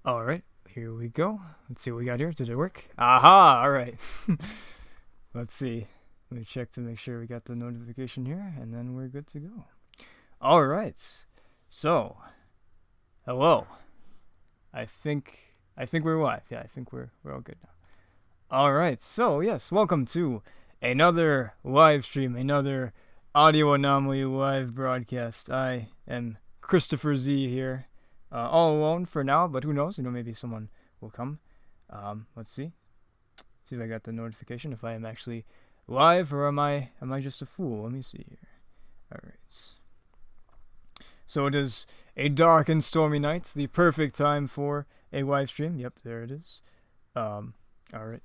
Alright, here we go. Let's see what we got here. Did it work? Aha! Alright. Let's see. Let me check to make sure we got the notification here, and then we're good to go. Alright. So, hello. I think we're live. Yeah, I think we're all good now. Alright, so yes, welcome to another live stream, another Audio Anomaly live broadcast. I am Christopher Z here. All alone for now, but who knows? Maybe someone will come. Let's see. See if I got the notification. If I am actually live, or am I just a fool? Let me see here. All right. So it is a dark and stormy night, the perfect time for a live stream. Yep, there it is. All right.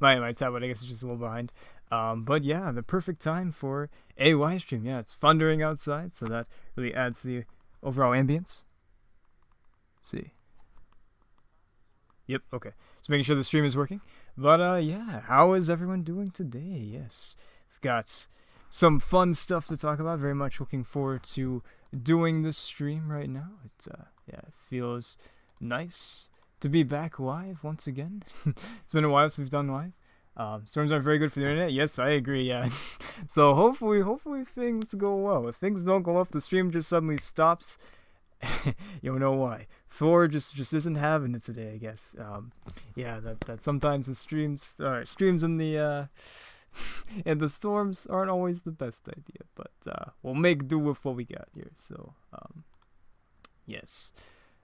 my tablet, I guess, is just a little behind. But yeah, the perfect time for a live stream. Yeah, it's thundering outside, so that really adds to the overall ambience. See. Yep, okay. Just making sure the stream is working. But yeah, how is everyone doing today? Yes. We've got some fun stuff to talk about. Very much looking forward to doing this stream right now. It feels nice to be back live once again. It's been a while since we've done live. Storms aren't very good for the internet. Yes, I agree, yeah. So hopefully things go well. If things don't go well, if the stream just suddenly stops, you don't know why. Thor just isn't having it today, I guess. Yeah, that sometimes the streams in the and the storms aren't always the best idea, but we'll make do with what we got here. So yes.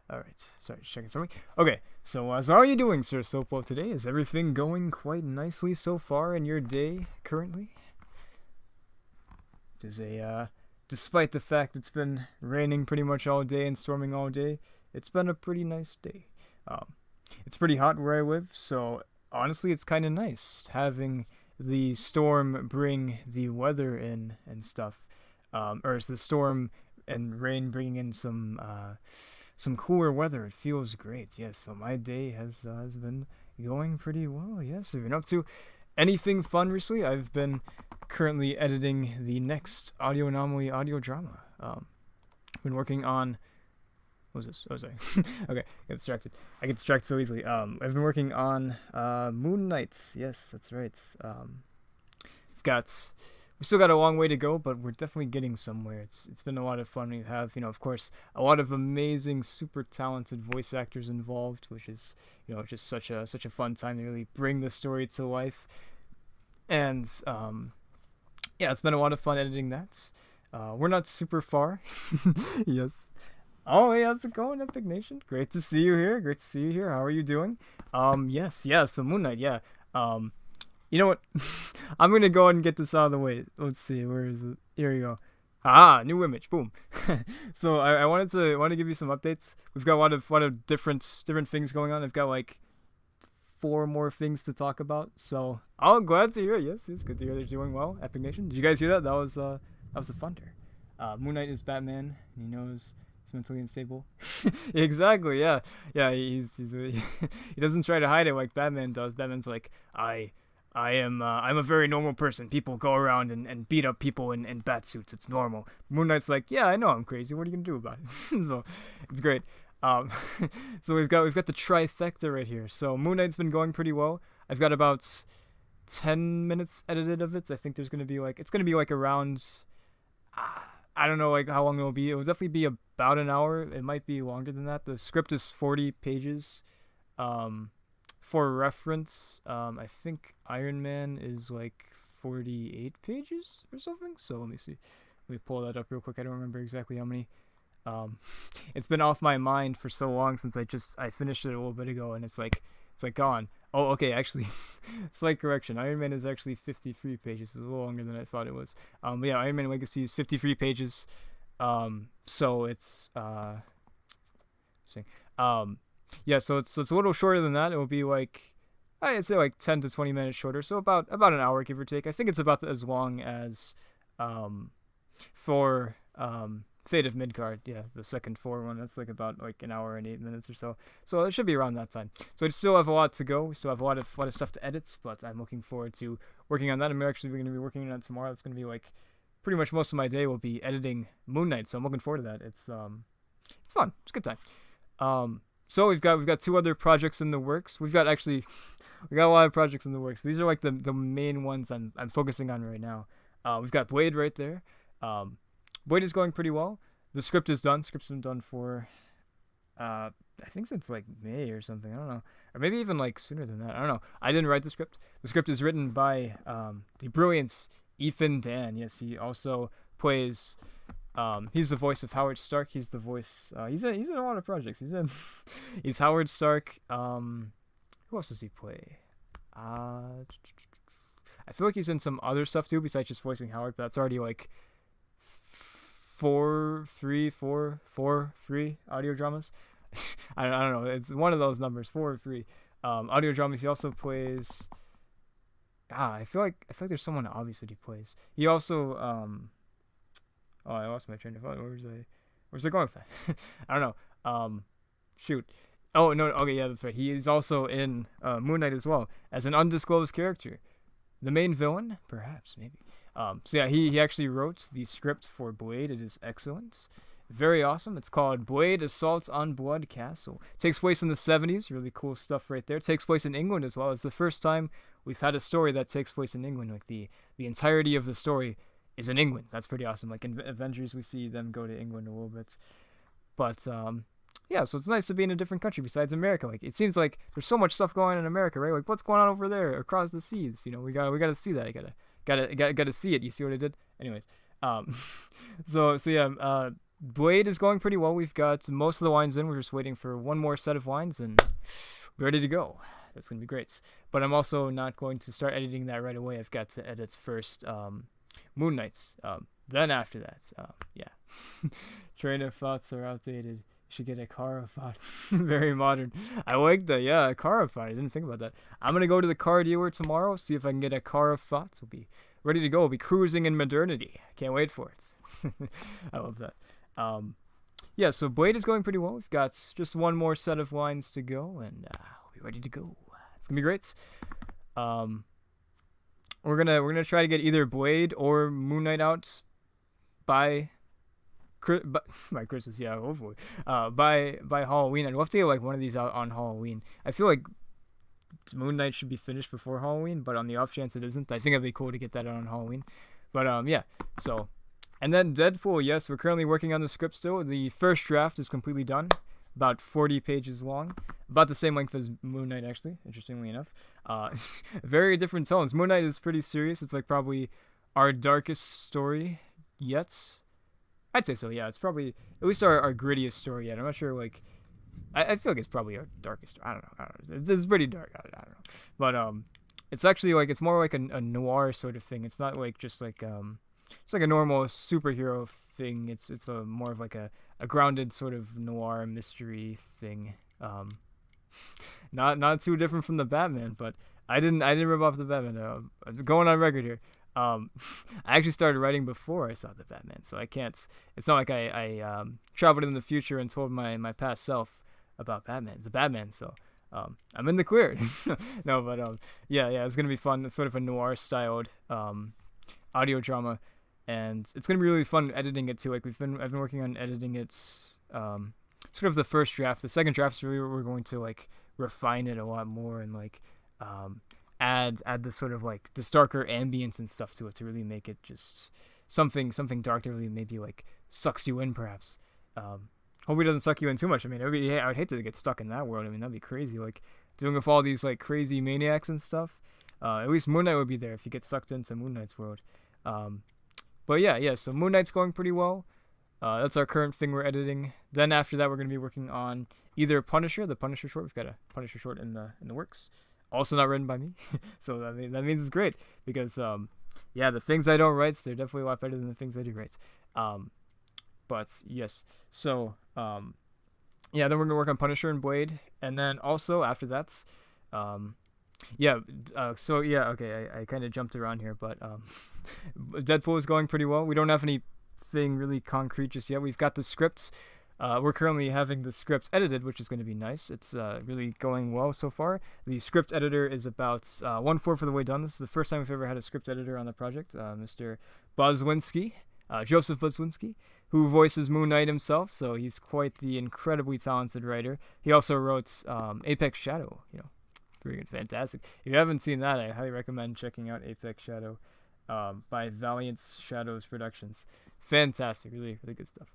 All right. Sorry, just checking something. Okay. So how are you doing, Sir Sopo, today? Is everything going quite nicely so far in your day currently? It is despite the fact it's been raining pretty much all day and storming all day, it's been a pretty nice day. It's pretty hot where I live, so honestly, it's kind of nice having the storm bring the weather in and stuff. Or is the storm and rain bringing in some cooler weather. It feels great. Yes, so my day has been going pretty well. Yes, I've been up to anything fun recently. I've been currently editing the next Audio Anomaly audio drama. Been working on. What was this? Oh, sorry. Okay, I get distracted so easily. I've been working on Moon Knights. Yes, that's right. We still got a long way to go, but we're definitely getting somewhere. It's been a lot of fun. We have, of course, a lot of amazing, super talented voice actors involved, which is, just such a fun time to really bring the story to life. And yeah, it's been a lot of fun editing that. We're not super far. Yes. Oh, hey, how's it going, Epic Nation? Great to see you here. How are you doing? Yes, yeah. So Moon Knight, yeah. You know what? I'm gonna go ahead and get this out of the way. Let's see, where is it? Here we go. Ah, new image. Boom. So I wanted to give you some updates. We've got a lot of different things going on. I've got like 4 more things to talk about. So I'm glad to hear. Yes, it's good to hear they're doing well. Epic Nation. Did you guys hear that? That was the thunder. Moon Knight is Batman, and he knows he's mentally unstable. Exactly. Yeah. Yeah. He's he doesn't try to hide it like Batman does. Batman's like, I'm a very normal person. People go around and beat up people in bat suits. It's normal. Moon Knight's like, yeah, I know I'm crazy. What are you gonna do about it? So it's great. So we've got the trifecta right here. So Moon Knight's been going pretty well. I've got about 10 minutes edited of it. I think it's gonna be like around. I don't know like how long it'll be. It will definitely be about an hour. It might be longer than that. The script is 40 pages. For reference, I think Iron Man is like 48 pages or something. So let me see. Let me pull that up real quick. I don't remember exactly how many. It's been off my mind for so long since I finished it a little bit ago, and it's like gone. Oh, okay. Actually, slight correction. Iron Man is actually 53 pages. It's a little longer than I thought it was. But yeah, Iron Man Legacy is 53 pages. So it's yeah, so it's a little shorter than that. It will be like I'd say like 10 to 20 minutes shorter, so about an hour give or take. I think it's about as long as for Fate of Midgard. Yeah, the second 4 one. That's like about like an hour and 8 minutes or so. So it should be around that time. So we still have a lot to go. We still have a lot of stuff to edit, but I'm looking forward to working on that. I'm actually going to be working on it tomorrow. It's going to be like pretty much most of my day will be editing Moon Knight. So I'm looking forward to that. It's fun. It's a good time. So we've got two other projects in the works. We've got actually we got a lot of projects in the works. These are like the main ones I'm focusing on right now. We've got Blade right there. Um, Blade is going pretty well. The script is done. Script's been done for I think since like May or something. I don't know, or maybe even like sooner than that. I don't know. I didn't write the script. The script is written by the brilliant Ethan Dan. Yes, he also plays. He's the voice of Howard Stark. He's the voice. He's in a lot of projects. He's Howard Stark. Who else does he play? I feel like he's in some other stuff too besides just voicing Howard. But that's already like three audio dramas. I don't know. It's one of those numbers, 4 or 3. Audio dramas. He also plays. I feel like there's someone obvious that he plays. He also Oh, I lost my train of thought. Where's I going with that? I don't know. Shoot. Oh no. Okay, yeah, that's right. He is also in Moon Knight as well as an undisclosed character, the main villain, perhaps, maybe. So yeah, he actually wrote the script for Blade. It is excellent, very awesome. It's called Blade Assaults on Blood Castle. Takes place in the 70s. Really cool stuff right there. Takes place in England as well. It's the first time we've had a story that takes place in England. Like the entirety of the story is in England. That's pretty awesome. Like in Avengers, we see them go to England a little bit, but yeah. So it's nice to be in a different country besides America. Like it seems like there's so much stuff going on in America, right? Like what's going on over there across the seas? You know, we got to see that. Gotta see it. You see what I did? Anyways, so yeah. Blade is going pretty well. We've got most of the lines in. We're just waiting for one more set of lines and we're ready to go. That's gonna be great. But I'm also not going to start editing that right away. I've got to edit first. Moon Knights. Then after that, yeah. Train of thoughts are outdated. You should get a car thought. Very modern. I like that. Yeah, a car thought. I didn't think about that. I'm gonna go to the car dealer tomorrow. See if I can get a car of thoughts. We'll be ready to go. We'll be cruising in modernity. Can't wait for it. I love that. Yeah. So Blade is going pretty well. We've got just one more set of lines to go, and we'll be ready to go. It's gonna be great. We're gonna try to get either Blade or Moon Knight out by Christmas, yeah, hopefully. By Halloween, and we'll have to get like one of these out on Halloween. I feel like Moon Knight should be finished before Halloween, but on the off chance it isn't, I think it'd be cool to get that out on Halloween. But yeah. So, and then Deadpool. Yes, we're currently working on the script still. The first draft is completely done, about 40 pages long, about the same length as Moon Knight, actually, interestingly enough. Very different tones. Moon Knight is pretty serious. It's like probably our darkest story yet. I'd say so, yeah. It's probably at least our grittiest story yet. I'm not sure, like, I feel like it's probably our darkest. I don't know. It's pretty dark. I don't know. But it's actually like it's more like a noir sort of thing. It's not like just like it's like a normal superhero thing. It's a more of like a grounded sort of noir mystery thing. Not too different from the Batman, but I didn't rip off the Batman. I'm going on record here. I actually started writing before I saw the Batman, so I can't. It's not like I traveled in the future and told my past self about Batman. It's a Batman, so I'm in the clear. No, but yeah, it's gonna be fun. It's sort of a noir styled audio drama, and it's gonna be really fun editing it too. Like I've been working on editing it. Sort of the first draft. The second draft is really where we're going to like refine it a lot more and like add the sort of like this darker ambience and stuff to it to really make it just something dark that really maybe like sucks you in perhaps. Hopefully it doesn't suck you in too much. I mean, I would hate to get stuck in that world. I mean, that'd be crazy. Like doing with all these like crazy maniacs and stuff. At least Moon Knight would be there if you get sucked into Moon Knight's world. But yeah. So Moon Knight's going pretty well. That's our current thing we're editing. Then after that, we're going to be working on either Punisher, the Punisher short. We've got a Punisher short in the works. Also not written by me, so that means it's great because yeah, the things I don't write, they're definitely a lot better than the things I do write. But yes, so yeah, then we're gonna work on Punisher and Blade, and then also after that, yeah, so yeah, okay, I kind of jumped around here, but Deadpool is going pretty well. We don't have anything really concrete just yet. We've got the scripts. We're currently having the scripts edited, which is going to be nice. It's really going well so far. The script editor is about 1/4 of the way done. This is the first time we've ever had a script editor on the project, Mr. Bozwinski. Joseph Blazinski, who voices Moon Knight himself. So he's quite the incredibly talented writer. He also wrote Apex Shadow. Freaking fantastic. If you haven't seen that, I highly recommend checking out Apex Shadow by Valiant Shadows Productions. Fantastic, really, really good stuff.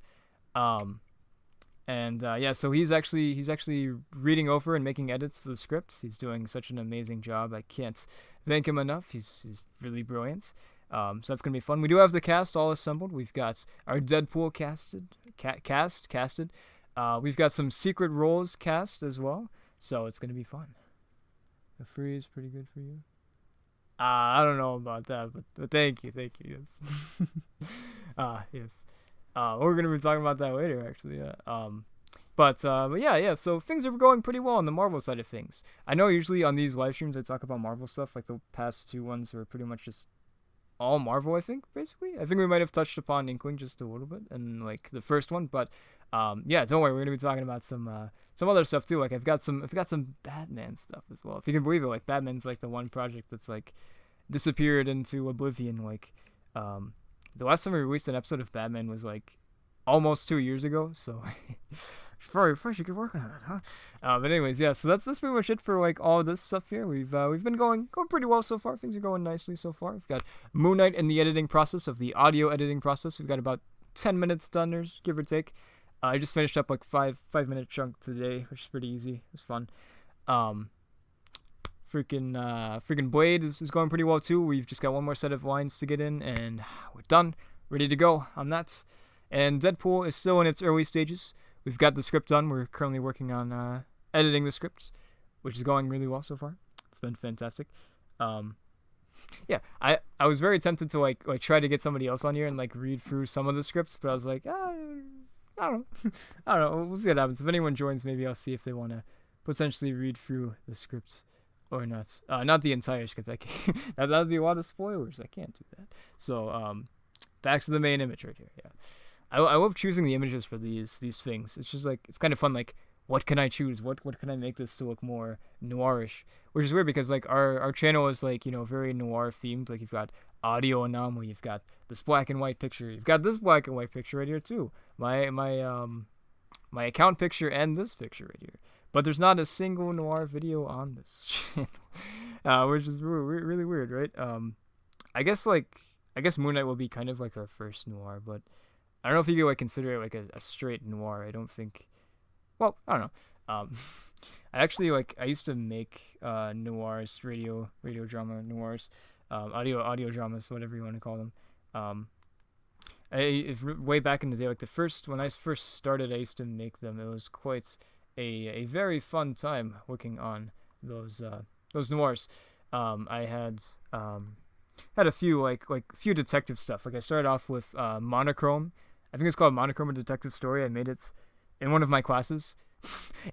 And yeah, so he's actually reading over and making edits to the scripts. He's doing such an amazing job. I can't thank him enough. He's really brilliant. So that's gonna be fun. We do have the cast all assembled. We've got our Deadpool casted. We've got some secret roles cast as well. So it's gonna be fun. The free is pretty good for you. I don't know about that, but thank you. Yes. Yes. We're gonna be talking about that later, actually. Yeah. But yeah. So things are going pretty well on the Marvel side of things. I know usually on these live streams I talk about Marvel stuff. Like the past two ones were pretty much just all Marvel. I think basically. I think we might have touched upon Inkling just a little bit and like the first one, but yeah. Don't worry, we're gonna be talking about some other stuff too. Like I've got some Batman stuff as well. If you can believe it, like Batman's like the one project that's like disappeared into oblivion. Like the last time we released an episode of Batman was like almost 2 years ago, so probably should get working on that, huh? But anyways, yeah. So that's pretty much it for like all this stuff here. We've been going pretty well so far. Things are going nicely so far. We've got Moon Knight in the editing process of the audio editing process. We've got about 10 minutes done, there, give or take. I just finished up like 5 minute chunk today, which is pretty easy. It was fun. Freaking Blade is going pretty well too. We've just got one more set of lines to get in, and we're done, ready to go on that. And Deadpool is still in its early stages. We've got the script done. We're currently working on editing the script, which is going really well so far. It's been fantastic. Yeah, I was very tempted to like try to get somebody else on here and like read through some of the scripts, but I was like, I don't know. We'll see what happens. If anyone joins, maybe I'll see if they want to potentially read through the scripts or not. Not the entire script. That'd be a lot of spoilers. I can't do that. So back to the main image right here. Yeah. I love choosing the images for these things. It's just like, it's kind of fun. Like, what can I choose? What can I make this to look more noirish? Which is weird because like our channel is like, very noir themed. Like you've got audio anomaly, you've got this black and white picture, you've got this black and white picture right here too. My account picture and this picture right here. But there's not a single noir video on this channel, which is really weird, right? I guess Moon Knight will be kind of like our first noir, but I don't know if you could like consider it like a straight noir. I don't think. Well, I don't know. I used to make noirs, radio drama noirs, audio dramas, whatever you want to call them. Way back in the day, like when I first started, I used to make them. It was quite a very fun time working on those noirs. I had a few few detective stuff. Like I started off with Monochrome. I think it's called Monochrome, a detective story. I made it in one of my classes.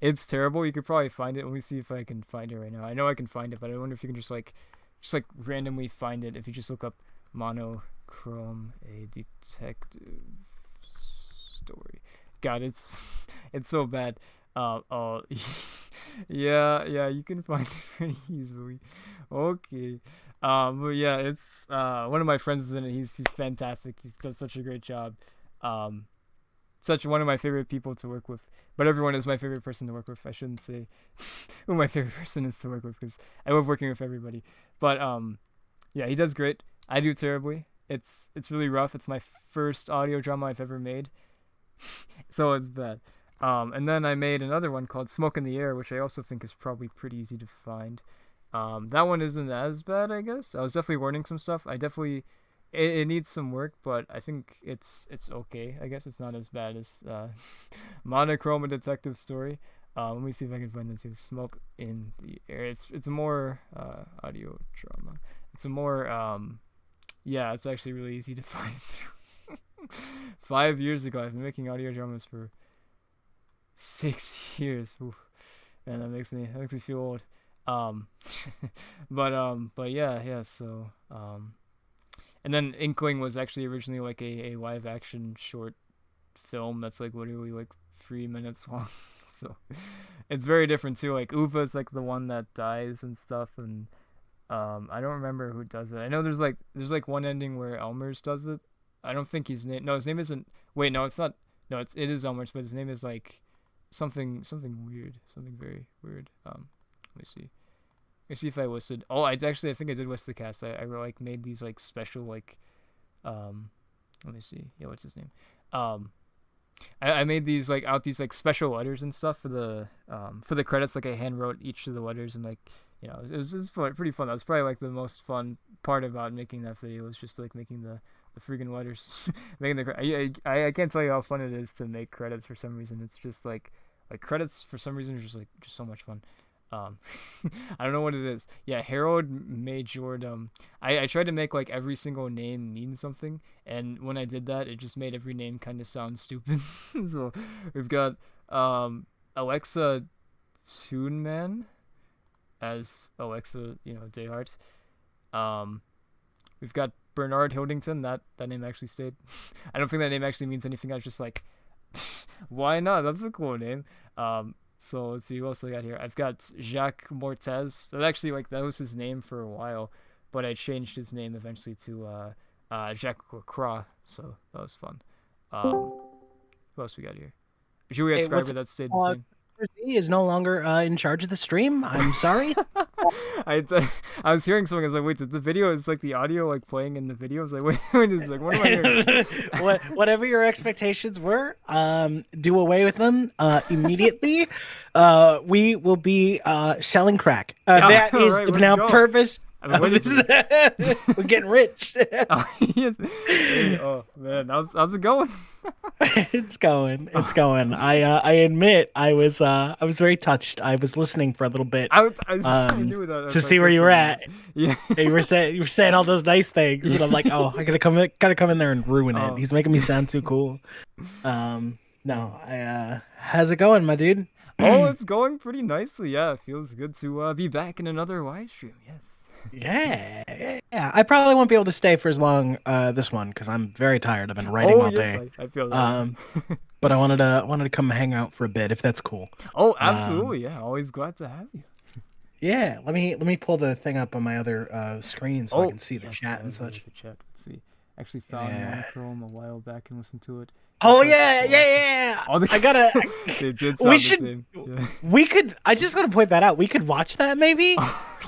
It's terrible. You could probably find it. Let me see if I can find it right now. I know I can find it, but I wonder if you can just randomly find it if you just look up Monochrome, a detective story. God, it's so bad. Oh, yeah, you can find it pretty easily. Okay. But yeah, it's one of my friends is in it. He's fantastic. He does such a great job. Such one of my favorite people to work with. But everyone is my favorite person to work with. I shouldn't say who my favorite person is to work with because I love working with everybody. But yeah, he does great. I do terribly. It's really rough. It's my first audio drama I've ever made, so it's bad. And then I made another one called Smoke in the Air, which I also think is probably pretty easy to find. That one isn't as bad, I guess. I was definitely learning some stuff. It needs some work, but I think it's okay. I guess it's not as bad as Monochrome, a detective story. Let me see if I can find that too. Smoke in the Air. It's a more audio drama. It's a more yeah. It's actually really easy to find too. 5 years ago, I've been making audio dramas for 6 years. Oof. And that makes me feel old. But yeah. So and then Inkling was actually originally like a live action short film that's like literally like 3 minutes long. So it's very different too. Like Uva's like the one that dies and stuff, and I don't remember who does it. I know there's like one ending where Elmer's does it, I don't think his name. No, his name isn't. Wait, no, it's not. No, it is Elmer, but his name is like something weird, something very weird. Let me see. Let me see if I listed. Oh, I think I did list the cast. I like made these like special like let me see. Yeah, what's his name? Um, I made these like out these like special letters and stuff for the credits. Like I hand wrote each of the letters and like it was pretty fun. That was probably like the most fun part about making that video was just like making the freaking letters, making I can't tell you how fun it is to make credits for some reason. It's just like credits for some reason are just so much fun. Um, I don't know what it is. Yeah, Harold majored. I tried to make like every single name mean something, and when I did that, it just made every name kind of sound stupid. So we've got Alexa Toonman as Alexa, Dayhart. We've got Bernard Hildington. That name actually stayed. I don't think that name actually means anything. I was just like, why not? That's a cool name. So let's see who else I got here. I've got Jacques Mortez. That was his name for a while, but I changed his name eventually to Jacques Lacroix. So that was fun. Who else we got here? Julia Scriber, that stayed the same. He is no longer in charge of the stream. I'm sorry. I was hearing something. I was like, wait, did the video is like the audio like playing in the video? I was like, wait, it's like, what am I hearing? Whatever your expectations were, do away with them immediately. We will be selling crack. That is right, now purpose. We're getting rich. Oh man, how's it going? It's going. I admit I was very touched. I was listening for a little bit I knew that to see where you were at. Yeah, you were saying all those nice things, and I'm like, oh, I gotta come in there and ruin it. He's making me sound too cool. No, how's it going, my dude? Oh, it's going pretty nicely. Yeah, it feels good to be back in another live stream. Yes. Yeah. I probably won't be able to stay for as long this one because I'm very tired. I've been writing all day. I feel that. But I wanted to come hang out for a bit if that's cool. Oh, absolutely. Yeah, always glad to have you. Yeah, let me pull the thing up on my other screen so I can see the chat and such. The chat. Let's see. Actually found one Chrome a while back and listened to it. Oh yeah. I gotta. They did sound we should. the same. Yeah. We could. I just want to point that out. We could watch that maybe.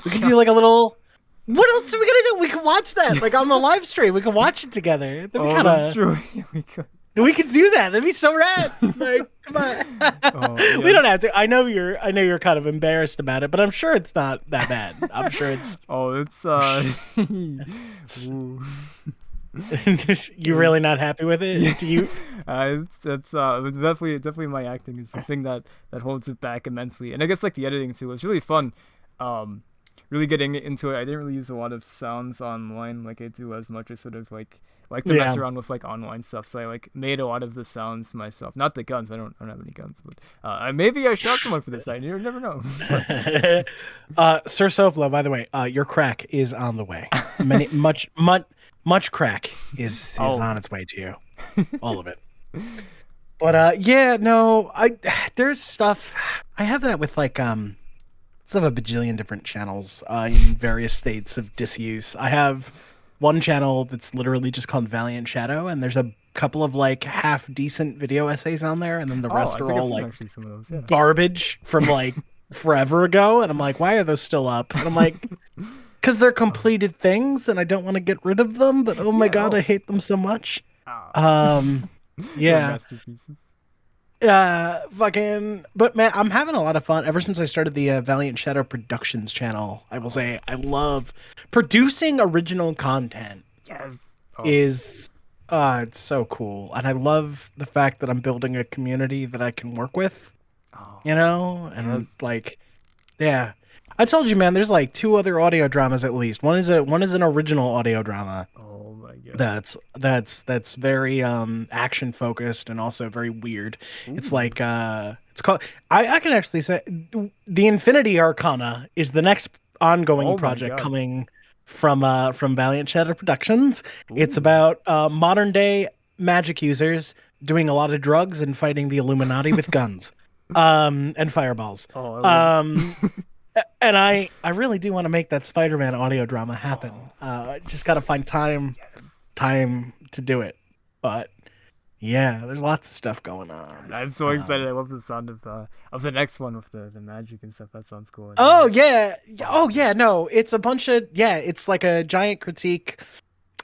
We could do like a little. What else are we gonna do? We could watch that like on the live stream. We could watch it together. That's true. Yeah, we could. We could do that. That'd be so rad. Like, come on. We don't have to. I know you're kind of embarrassed about it, but I'm sure it's not that bad. I'm sure it's. You're really not happy with it? Do you? It's definitely my acting is the thing that holds it back immensely, and I guess like the editing too was really fun. Really getting into it. I didn't really use a lot of sounds online like I do as much as sort of like to mess around with like online stuff. So I like made a lot of the sounds myself. Not the guns. I don't have any guns, but maybe I shot someone for this. You never know. Sir Sopla, by the way, your crack is on the way. Much crack is on its way to you. All of it. But there's stuff. I have that with like I have a bajillion different channels in various states of disuse. I have one channel that's literally just called Valiant Shadow, and there's a couple of like half decent video essays on there, and then the rest are all like some of those, garbage from like forever ago. And I'm like, why are those still up? And I'm like, because they're completed things, and I don't want to get rid of them. But oh my god, I hate them so much. Yeah. But man, I'm having a lot of fun ever since I started the Valiant Shadow Productions channel. I will say I love producing original content. Yes. It's so cool, and I love the fact that I'm building a community that I can work with. Like, yeah. I told you, man. There's like 2 other audio dramas at least. One is an original audio drama. Oh my god. That's very action focused and also very weird. Ooh. It's like it's called. I can actually say the Infinity Arcana is the next ongoing project coming from Valiant Shadow Productions. Ooh. It's about modern day magic users doing a lot of drugs and fighting the Illuminati with guns and fireballs. And I really do want to make that Spider-Man audio drama happen. Just got to find time to do it. But yeah, there's lots of stuff going on. I'm so excited. I love the sound of the next one with the magic and stuff. That sounds cool. And, Oh yeah. oh, Oh yeah, no, it's a bunch of it's like a giant critique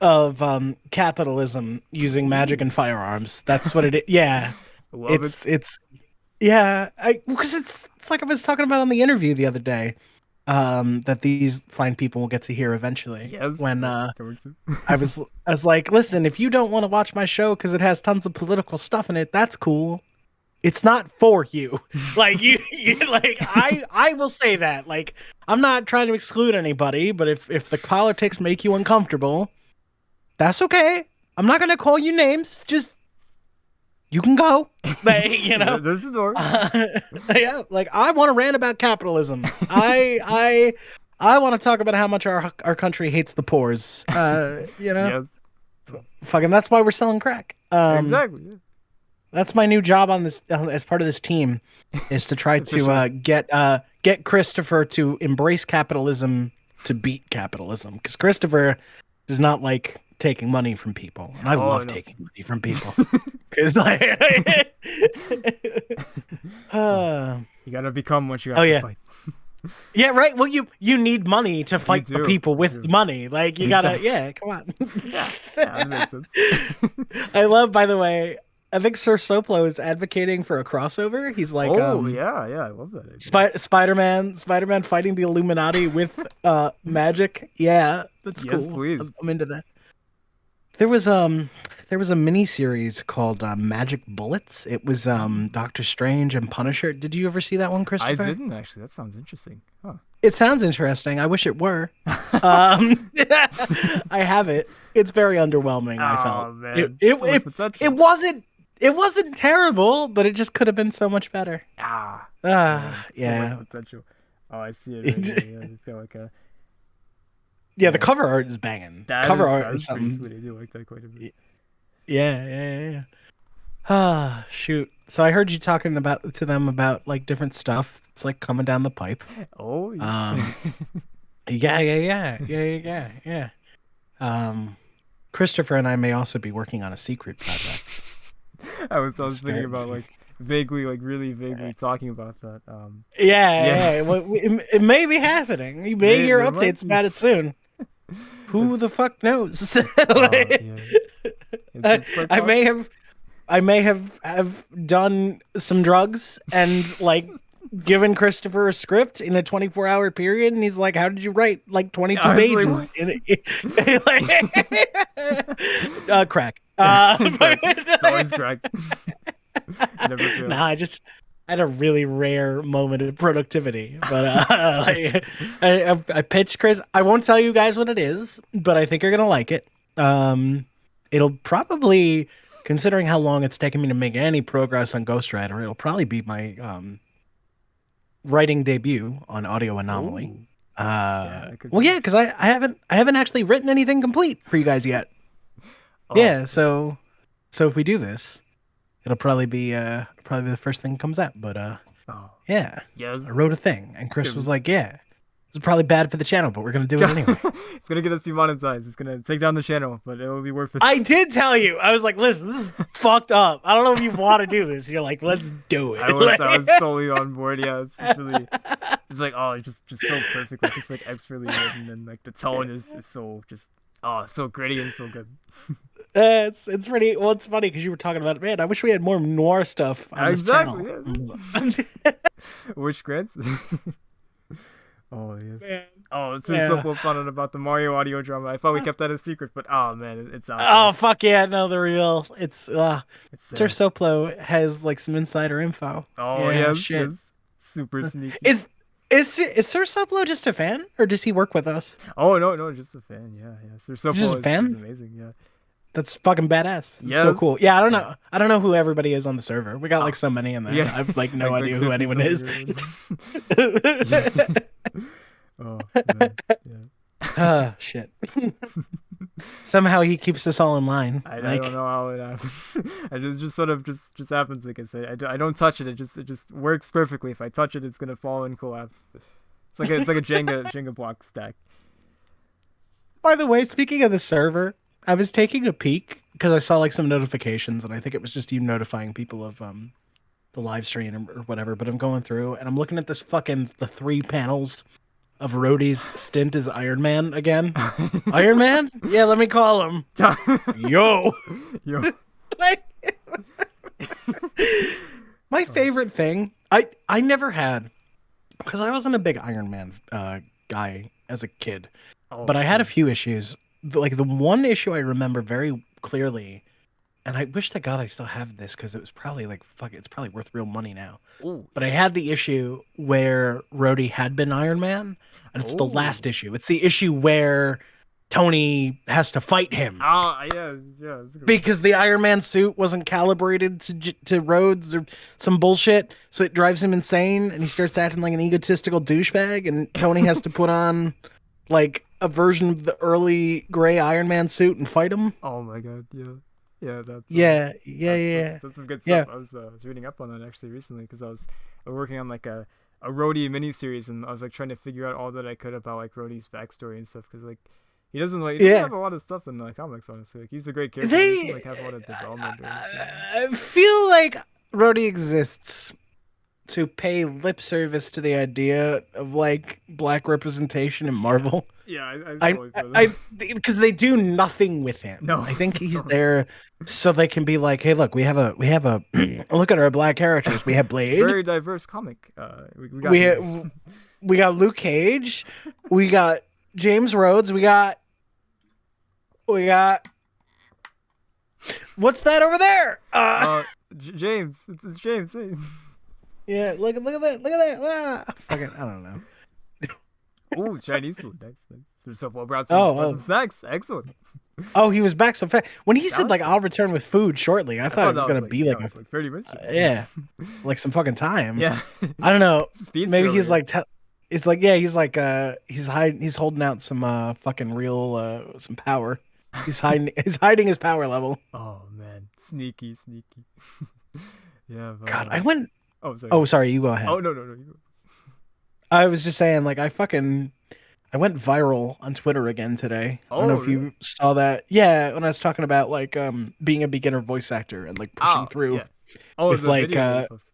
of capitalism using magic and firearms. That's what it is. Yeah. love it. It's yeah, I because it's like I was talking about on the interview the other day. That these fine people will get to hear eventually. Yes. When Coming soon. I was like, listen, if you don't want to watch my show because it has tons of political stuff in it, that's cool. It's not for you. Like you like I will say that. Like I'm not trying to exclude anybody, but if the politics make you uncomfortable, that's okay. I'm not gonna call you names. Just you can go. Like, There's the door. Yeah, like I want to rant about capitalism. I want to talk about how much our country hates the poors. Yes. Fucking that's why we're selling crack. Exactly. Yeah. That's my new job on this as part of this team is to try to get Christopher to embrace capitalism to beat capitalism because Christopher does not like taking money from people, and I love taking money from people because like you gotta become what you have to fight. Yeah, right. Well, you need money to fight the people with money. Like you gotta, come on. Yeah, that makes sense. I love, by the way, I think Sir Soplo is advocating for a crossover. He's like, yeah, I love that. Spider-Man fighting the Illuminati with magic. Yeah, that's cool. Please. I'm into that. There was a mini series called Magic Bullets. It was Doctor Strange and Punisher. Did you ever see that one, Christopher? I didn't actually. That sounds interesting. Huh. It sounds interesting. I wish it were. I have it. It's very underwhelming. I felt man. it wasn't terrible, but it just could have been so much better. Yeah. Yeah. So much potential. Oh, I see it. Right here. Yeah, I feel like a. Yeah, the cover art is banging. Cover art is something. Sweet. I do like that quite a bit. Yeah. Ah, shoot. So I heard you talking to them about like different stuff. It's like coming down the pipe. Oh, yeah. Yeah. Christopher and I may also be working on a secret project. I was thinking about like really vaguely talking about that. Yeah. Well, it may be happening. You may hear updates about it soon. Who the fuck knows? I may have done some drugs and like given Christopher a script in a 24-hour period, and he's like, "How did you write like 22 pages?" Crack. It's always crack. I just had a really rare moment of productivity, but I pitched Chris. I won't tell you guys what it is, but I think you're gonna like it. It'll probably, considering how long it's taken me to make any progress on Ghost Rider, it'll probably be my writing debut on Audio Anomaly. Because I haven't actually written anything complete for you guys yet. So if we do this, it'll probably be the first thing that comes out. But I wrote a thing, and Chris was like, "Yeah, it's probably bad for the channel, but we're gonna do it anyway." It's gonna get us demonetized. It's gonna take down the channel, but it will be worth it. I did tell you. I was like, "Listen, this is fucked up. I don't know if you want to do this." You're like, "Let's do it." I was totally on board. Yeah, it's really, it's like it's just so perfect. Like it's like expertly written, and like the tone is so just so gritty and so good. It's pretty. Well, it's funny because you were talking about, man, I wish we had more noir stuff on this channel. Yeah. Which grants? Oh yes. Man. Oh, it's so fun about the Mario audio drama. I thought we kept that a secret, but man, it's out. Oh fuck yeah, no, the real. It's Sir Soplo has like some insider info. Oh yes. Super sneaky. Is Sir Soplo just a fan, or does he work with us? Oh no, just a fan. Yeah. Sir Soplo is amazing. Yeah. That's fucking badass. Yes. So cool. Yeah, I don't know who everybody is on the server. We got like so many in there. Yeah. I've like no idea who anyone is. Oh man. Shit. Somehow he keeps us all in line. I don't know how it happens. It just sort of just happens. Like I say, I don't touch it. It just works perfectly. If I touch it, it's gonna fall and collapse. It's like a Jenga block stack. By the way, speaking of the server, I was taking a peek because I saw like some notifications, and I think it was just you notifying people of the live stream or whatever. But I'm going through and I'm looking at this fucking the 3 panels of Rhodey's stint as Iron Man again. Iron Man? Yeah, let me call him. Yo. Yo. Like, my favorite thing, I never had, because I wasn't a big Iron Man guy as a kid, Oh, but I had a few issues. Like the one issue I remember very clearly, and I wish to God I still have this because it was probably like fuck, it's probably worth real money now. ooh, But I had the issue where Rhodey had been Iron Man, and it's the oh. last issue. It's the issue where Tony has to fight him Ah, yeah, yeah. That's a good one. because the Iron Man suit wasn't calibrated to Rhodes or some bullshit, so it drives him insane, and he starts acting like an egotistical douchebag, and Tony has to put on like a version of the early gray Iron Man suit and fight him. Oh my god, yeah, yeah. Yeah, yeah, yeah, That's some good yeah. stuff. I was reading up on that actually recently because I was working on like a Rhodey miniseries, and I was like trying to figure out all that I could about like Rhodey's backstory and stuff because like he doesn't have a lot of stuff in the comics, honestly. Like he's a great character, but he doesn't They, like have a lot of development or anything. I feel like Rhodey exists to pay lip service to the idea of like black representation in Marvel. Yeah, I I, totally feel that. because they do nothing with him. No, I think he's no. there so they can be like, hey, look, we have a look at our black characters. We have Blade, Very diverse comic. We got we here. we got Luke Cage, we got James Rhodes, we got what's that over there? James, it's James. Hey. Yeah, look at that. Ah. Fucking, I don't know. Ooh, Chinese food. Nice. So brought Oh, some snacks. Excellent. oh, he was back so fast. When he said was like fun. I'll return with food shortly, I thought it was that gonna like, be like a 30 minutes. yeah, like some fucking time. Yeah. I don't know. Speedster Maybe over he's here. like it's like yeah, he's holding out some fucking real some power. He's hiding his power level. Oh man, sneaky. Yeah. But, God, I went. Oh, sorry. Oh, sorry, you go ahead. Oh no. You go. I was just saying, like, I went viral on Twitter again today. I don't know Oh, if really? you saw that. Yeah, when I was talking about like being a beginner voice actor and like pushing Oh, through yeah. Oh, with the like video that you posted.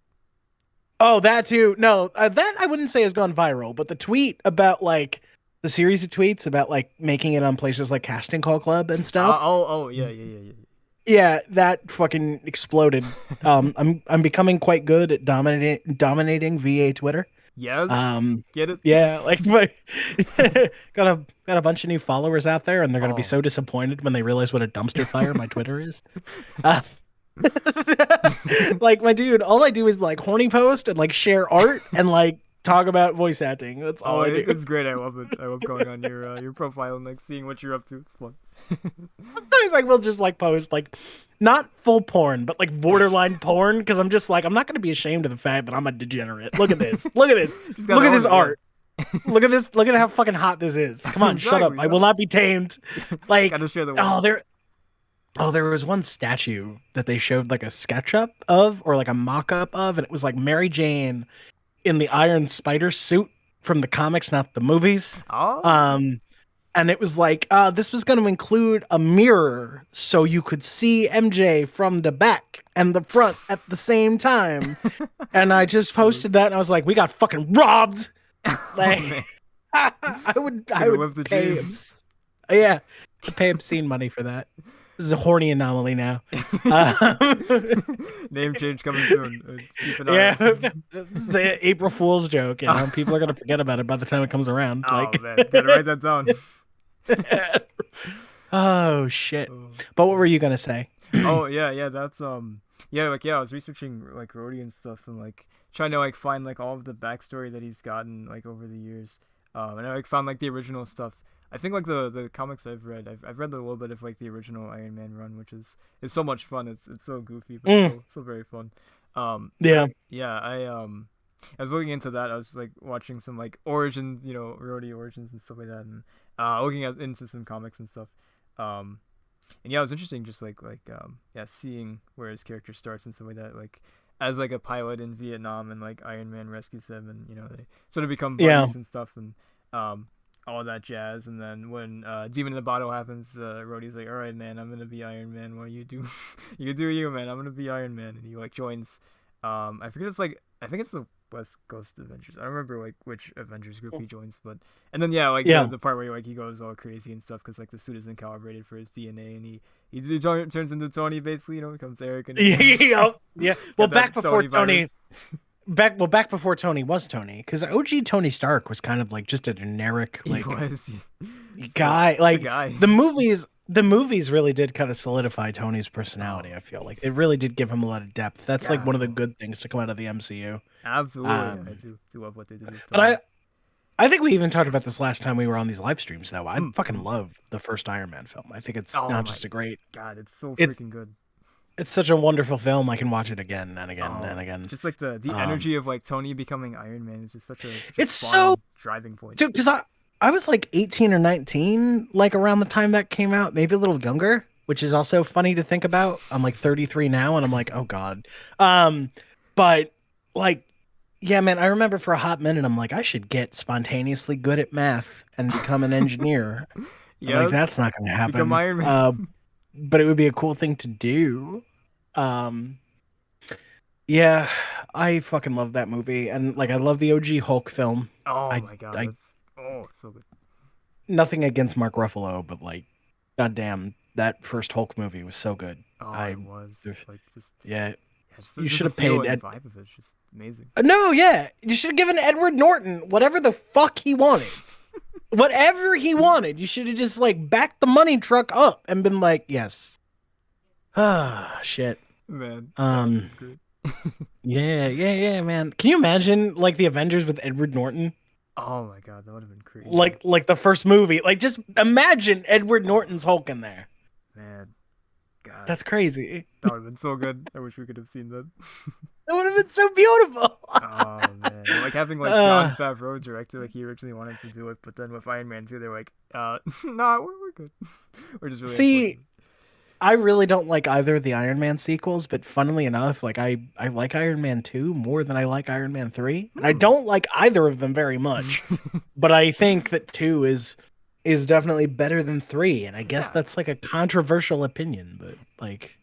oh, that too. No, that I wouldn't say has gone viral, but the tweet about like the series of tweets about like making it on places like Casting Call Club and stuff. Yeah. Yeah, that fucking exploded. I'm becoming quite good at dominating VA Twitter. Yes. Get it? Yeah, like my got a bunch of new followers out there, and they're gonna be Oh. so disappointed when they realize what a dumpster fire my Twitter is. Uh, like my dude, all I do is like horny post and like share art and like talk about voice acting. That's all I do. It's great. I love it. I love going on your profile and like seeing what you're up to. It's fun. Sometimes like we'll just like post like not full porn, but like borderline porn because I'm just like I'm not gonna be ashamed of the fact that I'm a degenerate. Look at this. Look at this. Just gotta Look at own this it, art. Look at this. Look at how fucking hot this is. Come on, shut up. Exactly, I yeah. will not be tamed. Like Gotta share the world. there was one statue that they showed like a sketch up of or like a mock up of, and it was like Mary Jane in the Iron Spider suit from the comics, not the movies. Oh. And it was like, this was going to include a mirror so you could see MJ from the back and the front at the same time. And I just posted that and I was like, we got fucking robbed. Like, I would live the pay, dream. yeah, I'd pay obscene money for that. This is a horny anomaly now. Name change coming soon. Keep an eye Yeah, out. this is the April Fool's joke. You know, people are gonna forget about it by the time it comes around. Oh Like, man, gotta write that down. oh shit! Oh. But what were you gonna say? Oh yeah, that's I was researching like Rhodey and stuff and like trying to like find like all of the backstory that he's gotten like over the years. And I like found like the original stuff. I think like the comics I've read, I've read a little bit of like the original Iron Man run, which is so much fun. It's so goofy, but so very fun. Yeah. Yeah, I was looking into that. I was like watching some like origins, Rhodey origins and stuff like that, and looking into some comics and stuff. And yeah, it was interesting just seeing where his character starts and stuff like that, like as like a pilot in Vietnam, and like Iron Man rescues him, and they sort of become buddies and stuff. And all that jazz. And then when Demon in the Bottle happens, Rhodey's like, "All right, man, I'm gonna be Iron Man while you do, you do you, man. I'm gonna be Iron Man." And he like joins. I forget. It's like I think it's the West Coast Avengers. I don't remember like which Avengers group he joins, but and then yeah, like Yeah. the part where like he goes all crazy and stuff because like the suit isn't calibrated for his DNA, and turns into Tony basically. Becomes Eric and Yeah. Yeah. Well, got that back before Tony, virus. back before Tony was Tony, because OG Tony Stark was kind of like just a generic like He was guy. the Like guy. the movies really did kind of solidify Tony's personality. Oh. I feel like it really did give him a lot of depth. That's like Yeah. one of the good things to come out of the MCU. Absolutely, Um, I do love what they did with But Tony. I think we even talked about this last time we were on these live streams. Though I Mm. fucking love the first Iron Man film. I think it's Oh not my just a great. God, it's so It's freaking good. it's such a wonderful film. I can watch it again and again Oh, and again. just like the Um, energy of like Tony becoming Iron Man is just such a It's fun so- driving point. Dude, because I was like 18 or 19, like around the time that came out, maybe a little younger, which is also funny to think about. I'm like 33 now, and I'm like, oh god. But like, yeah, man, I remember for a hot minute, I'm like, I should get spontaneously good at math and become an engineer. I'm Yeah, like, that's not going to happen. become Iron Man. But it would be a cool thing to do. Yeah, I fucking love that movie, and like, I love the OG Hulk film. Oh I- my God, I- it's so good. Nothing against Mark Ruffalo, but like, goddamn, that first Hulk movie was so good. Oh, I- it was oof. like just Yeah. just You just should the have feel paid and Ed- vibe of it's just amazing. No, yeah, you should have given Edward Norton whatever the fuck he wanted. Whatever he wanted, you should have just like backed the money truck up and been like, yes. Ah, shit. Man, Um, great. Yeah, man. Can you imagine like the Avengers with Edward Norton? Oh my God, that would have been crazy. Like the first movie. Like just imagine Edward Norton's Hulk in there. Man, God, That's crazy. that would have been so good. I wish we could have seen that. That would have been so beautiful. Oh man, like having like Jon Favreau direct it, like he originally wanted to do it, but then with Iron Man 2, they're like, nah, we're good. We're just really See, unfortunate. I really don't like either of the Iron Man sequels, but funnily enough, like I like Iron Man 2 more than I like Iron Man 3. And I don't like either of them very much. But I think that 2 is definitely better than 3, and I guess Yeah. that's like a controversial opinion, but like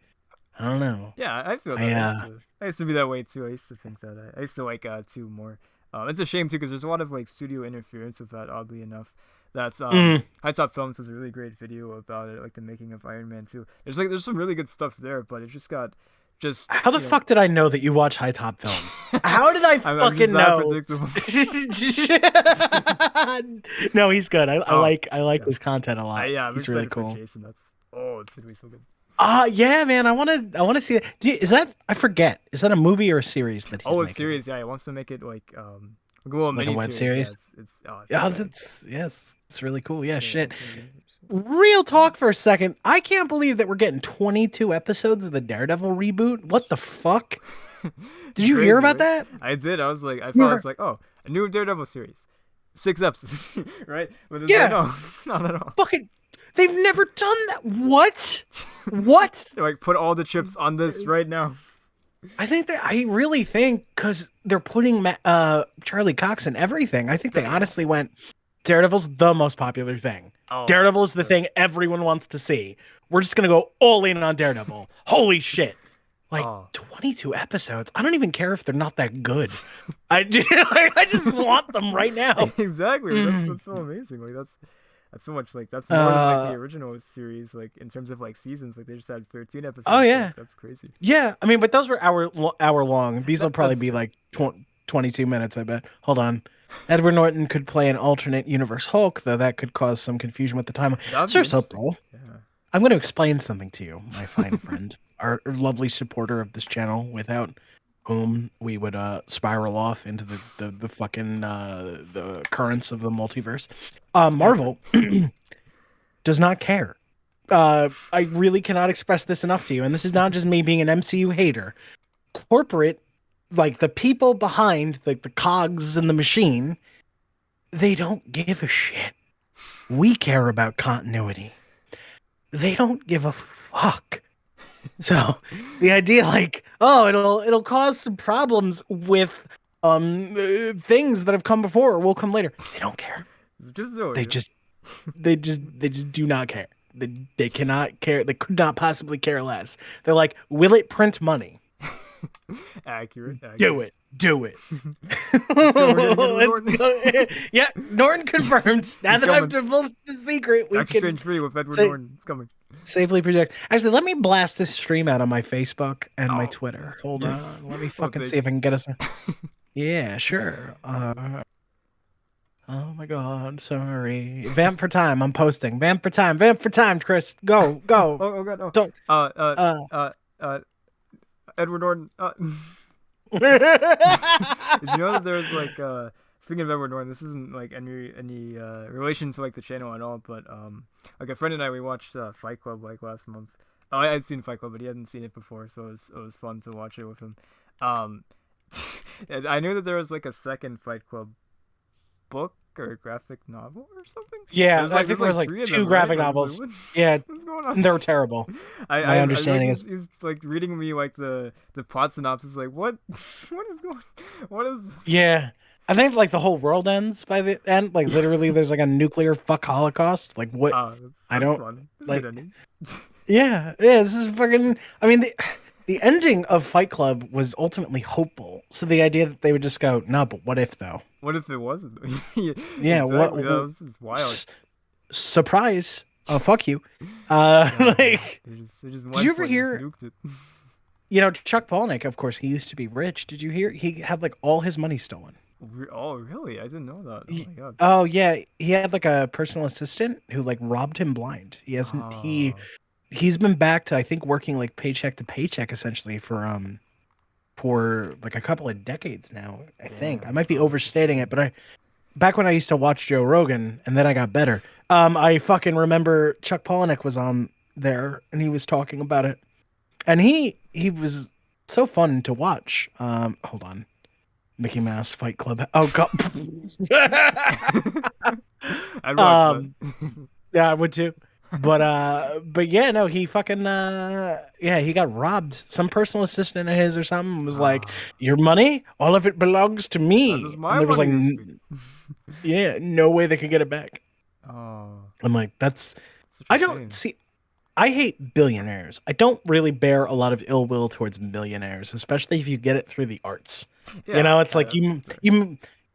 I don't know. Yeah, I feel that. I used to be that way too. I used to think that. I used to like 2 more. It's a shame too because there's a lot of like studio interference with that. Oddly enough, that's High Top Films has a really great video about it, like the making of Iron Man 2. There's some really good stuff there, but it just got How the fuck did I know that you watch High Top Films? How did I I'm fucking just that know? predictable. No, he's good. I Oh, like yeah. his content a lot. I'm He's really excited for cool. Jason. It's gonna be so good. Yeah, man. I want to see it. Is that I forget? Is that a movie or a series that he's It's making? series. Yeah, he wants to make it like a little Like a mini web series. series? Yeah, Yeah, it's it's really cool. Yeah, shit. yeah. Real talk for a second. I can't believe that we're getting 22 episodes of the Daredevil reboot. What the fuck? Did you hear about that? I did. I was like, I thought Yeah. it's like, oh, a new Daredevil series, 6 episodes, right? But it's Yeah. like, no, not at all. Fucking, they've never done that. What? What? They're like, put all the chips on this right now. I really think because they're putting Charlie Cox in everything. I think they honestly went, Daredevil's the most popular thing. Oh, Daredevil is the thing everyone wants to see. We're just gonna go all in on Daredevil. Holy shit! Like Oh. 22 episodes. I don't even care if they're not that good. I just want them right now. exactly. That's so amazing. Like that's so much. Like that's more than like the original series. Like in terms of like seasons, like they just had 13 episodes. Oh, yeah. Like, that's crazy. Yeah, I mean, but those were hour long. These will probably That's be true. like 22 minutes. I bet. Hold on. Edward Norton could play an alternate universe Hulk, though that could cause some confusion with the time. That'd be Sir interesting. Soapball, Yeah. I'm going to explain something to you, my fine friend, our lovely supporter of this channel, without whom we would spiral off into the fucking the currents of the multiverse. Marvel does not care. I really cannot express this enough to you, and this is not just me being an MCU hater. Corporate, like the people behind the cogs in the machine, they don't give a shit. We care about continuity. They don't give a fuck. So the idea, like, oh, it'll cause some problems with things that have come before or will come later. They don't care. Just so They here. just they just do not care. They cannot care. They could not possibly care less. They're like, will it print money? Accurate. Do it. Do it. Let's go. We're getting Edward Let's Norton. go. Yeah, Norton confirmed. Now He's that I've coming. divulged the secret, we Doctor can Strange 3 with Edward say, Norton. It's coming. safely project. Actually, let me blast this stream out on my Facebook and my Oh. Twitter. Hold Yeah. on. Let me Oh, fucking thank see if I can get us. Yeah, sure. Oh my god, sorry. Vamp for time. I'm posting. Vamp for time. Vamp for time, Chris. Go, go. Oh god, no. Don't. Edward Norton. Did you know that there's like speaking of Edward Norton, this isn't like any relation to like the channel at all, but like a friend and I we watched Fight Club like last month. Oh, I had seen Fight Club, but he hadn't seen it before, so it was fun to watch it with him. I knew that there was like a second Fight Club book or graphic novel or something. Yeah, I think there was like three of two them, graphic right? novels. Like, Yeah, what's going on? they were terrible. My understanding is he's like reading me like the plot synopsis, like what what is this? yeah. I think like the whole world ends by the end. Like literally, there's like a nuclear fuck holocaust. Like what? I don't fun. That's like. a good ending. Yeah, yeah. This is fucking. I mean, the ending of Fight Club was ultimately hopeful. So the idea that they would just go, no, but what if though? What if it wasn't? Yeah, exactly. It's wild. Surprise! Oh, fuck you. Like, they just did you ever went for it, hear? just nuked it. You know, Chuck Palahniuk, of course, he used to be rich. Did you hear? He had like all his money stolen. Oh, really? I didn't know that. Oh my god. Oh yeah, he had like a personal assistant who like robbed him blind. He hasn't. He's been back to I think working like paycheck to paycheck essentially for like a couple of decades now. I think I might be overstating it, but back when I used to watch Joe Rogan and then I got better. I fucking remember Chuck Palahniuk was on there and he was talking about it, and he was so fun to watch. Hold on, Mickey Mouse Fight Club. Oh god. I'd watch that. Yeah, I would too. But yeah, no, he fucking he got robbed. Some personal assistant of his or something was like, "Your money, all of it belongs to me." That is And my there was like, money. yeah, no way they could get it back. Oh, I'm like, that's. such a I don't shame. see. I hate billionaires. I don't really bear a lot of ill will towards millionaires, especially if you get it through the arts. Yeah, You know, it's yeah, like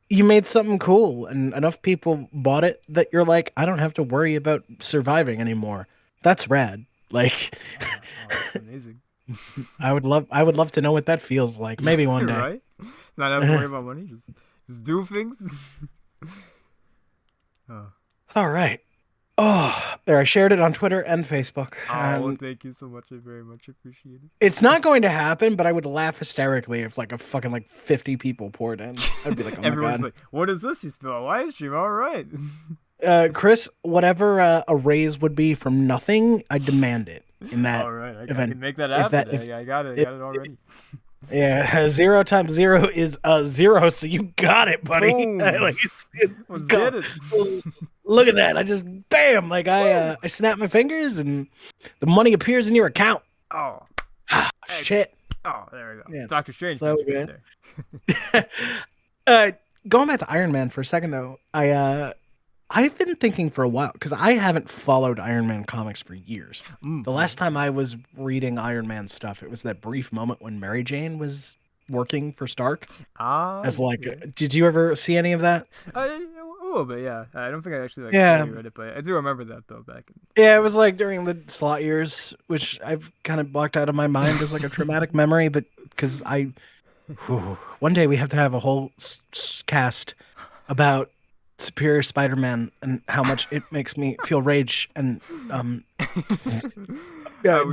you made something cool and enough people bought it that you're like, I don't have to worry about surviving anymore. That's rad. Like that's amazing. I would love to know what that feels like. Maybe one day. Right? Not have to worry about money. Just do things. Oh. All right. Oh, there. I shared it on Twitter and Facebook. Well, thank you so much. I very much appreciate it. It's not going to happen, but I would laugh hysterically if like a fucking like 50 people poured in. I'd be like, oh my Everyone's god. like, what is this? You spell a live stream? All right. Chris, whatever a raise would be from nothing, I demand it in that All right. I event. can make that happen. If- I got it. I got it already. Yeah, 0 times 0 is 0, so you got it, buddy. Boom. Like it's Let's go. get it. Look at that! I just bam, like I snap my fingers and the money appears in your account. Oh. Shit. Oh, there we go. Yeah, Doctor Strange. so picture good. right there. Going back to Iron Man for a second though, I've been thinking for a while because I haven't followed Iron Man comics for years. The last time I was reading Iron Man stuff, it was that brief moment when Mary Jane was working for Stark. As like, did you ever see any of that? A little bit, yeah. I don't think I actually fully read it, but I do remember that though back. Yeah, it was like during the slot years, which I've kind of blocked out of my mind as like a traumatic memory, but because one day we have to have a whole cast about Superior Spider-Man and how much it makes me feel rage and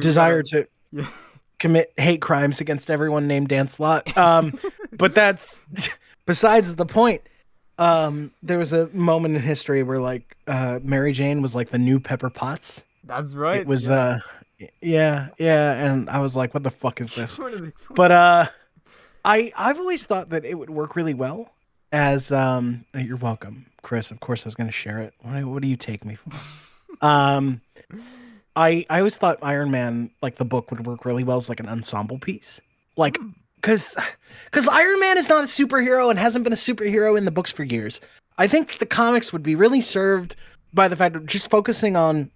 desire to commit hate crimes against everyone named Dan Slott. But that's besides the point. There was a moment in history where like Mary Jane was like the new Pepper Potts. That's right. It was yeah, and I was like, what the fuck is this? What are they doing? But I've always thought that it would work really well as you're welcome, Chris. Of course I was going to share it. What do you take me for? I always thought Iron Man, like the book, would work really well as like an ensemble piece. Like because Iron Man is not a superhero and hasn't been a superhero in the books for years. I think the comics would be really served by the fact of just focusing on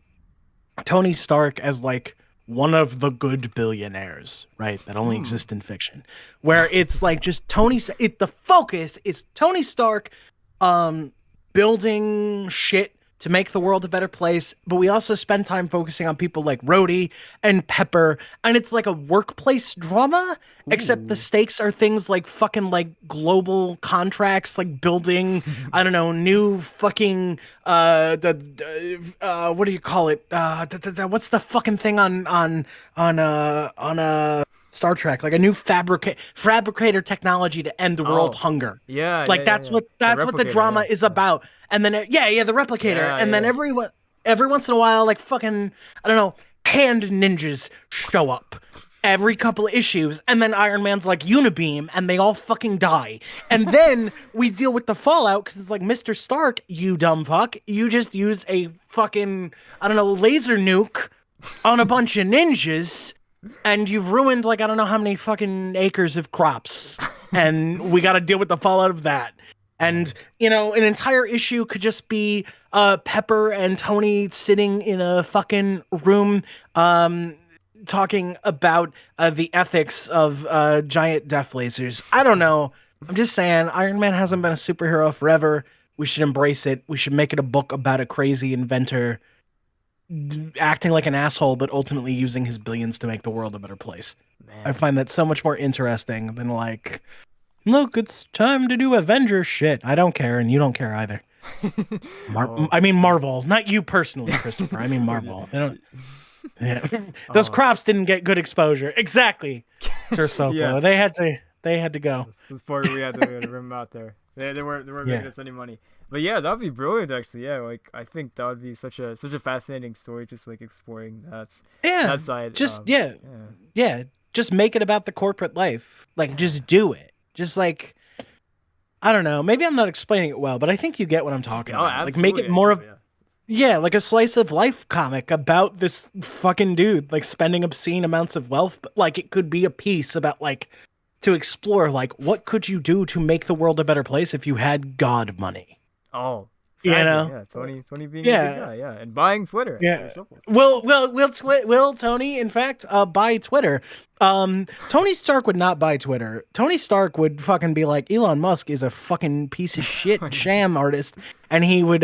Tony Stark as like one of the good billionaires, right? That only Hmm. exist in fiction, where it's like just the focus is Tony Stark, um, building shit to make the world a better place. But we also spend time focusing on people like Rhodey and Pepper, and it's like a workplace drama. Except the Ooh. stakes are things like fucking like global contracts, like building, I don't know, new fucking what do you call it? What's the fucking thing on Star Trek? Like a new fabricator technology to end the world Oh. hunger. Yeah, yeah, Like yeah, yeah. The that's what the replicator, drama yeah. is Yeah. about. And then yeah, the replicator. Yeah, And then yeah. every once in a while, like fucking I don't know, hand ninjas show up every couple of issues, and then Iron Man's like Unibeam, and they all fucking die. And then we deal with the fallout because it's like, Mr. Stark, you dumb fuck, you just used a fucking, I don't know, laser nuke on a bunch of ninjas, and you've ruined like I don't know how many fucking acres of crops, and we got to deal with the fallout of that. And Oh. an entire issue could just be Pepper and Tony sitting in a fucking room, talking about the ethics of giant death lasers. I don't know. I'm just saying, Iron Man hasn't been a superhero forever. We should embrace it. We should make it a book about a crazy inventor acting like an asshole, but ultimately using his billions to make the world a better place. I Man. find that so much more interesting than like, look, it's time to do Avenger shit. I don't care, and you don't care either. Oh. I mean Marvel, not you personally, Christopher. I mean Well, yeah. Marvel. They don't. Yeah. Those Oh. crops didn't get good exposure. Exactly, Sir Yeah. Soplo. They had to go. This part we had to rim out there. They weren't making Yeah. us any money. But yeah, that'd be brilliant actually. Yeah, like I think that would be such a fascinating story, just like exploring Yeah. that side. Just yeah. Yeah. Yeah. Just make it about the corporate life. Like Yeah. just do it. Just like I don't know. Maybe I'm not explaining it well, but I think you get what I'm talking Oh, about. Like make absolutely, it I more do. of Yeah. yeah, like a slice of life comic about this fucking dude like spending obscene amounts of wealth, but like it could be a piece about like to explore like what could you do to make the world a better place if you had god money. Oh, You exactly. know? Yeah. Tony being a good Yeah. guy. Yeah, and buying Twitter. Sir Yeah. Supples. Will Tony, in fact, buy Twitter? Tony Stark would not buy Twitter. Tony Stark would fucking be like, Elon Musk is a fucking piece of shit sham artist, and he would.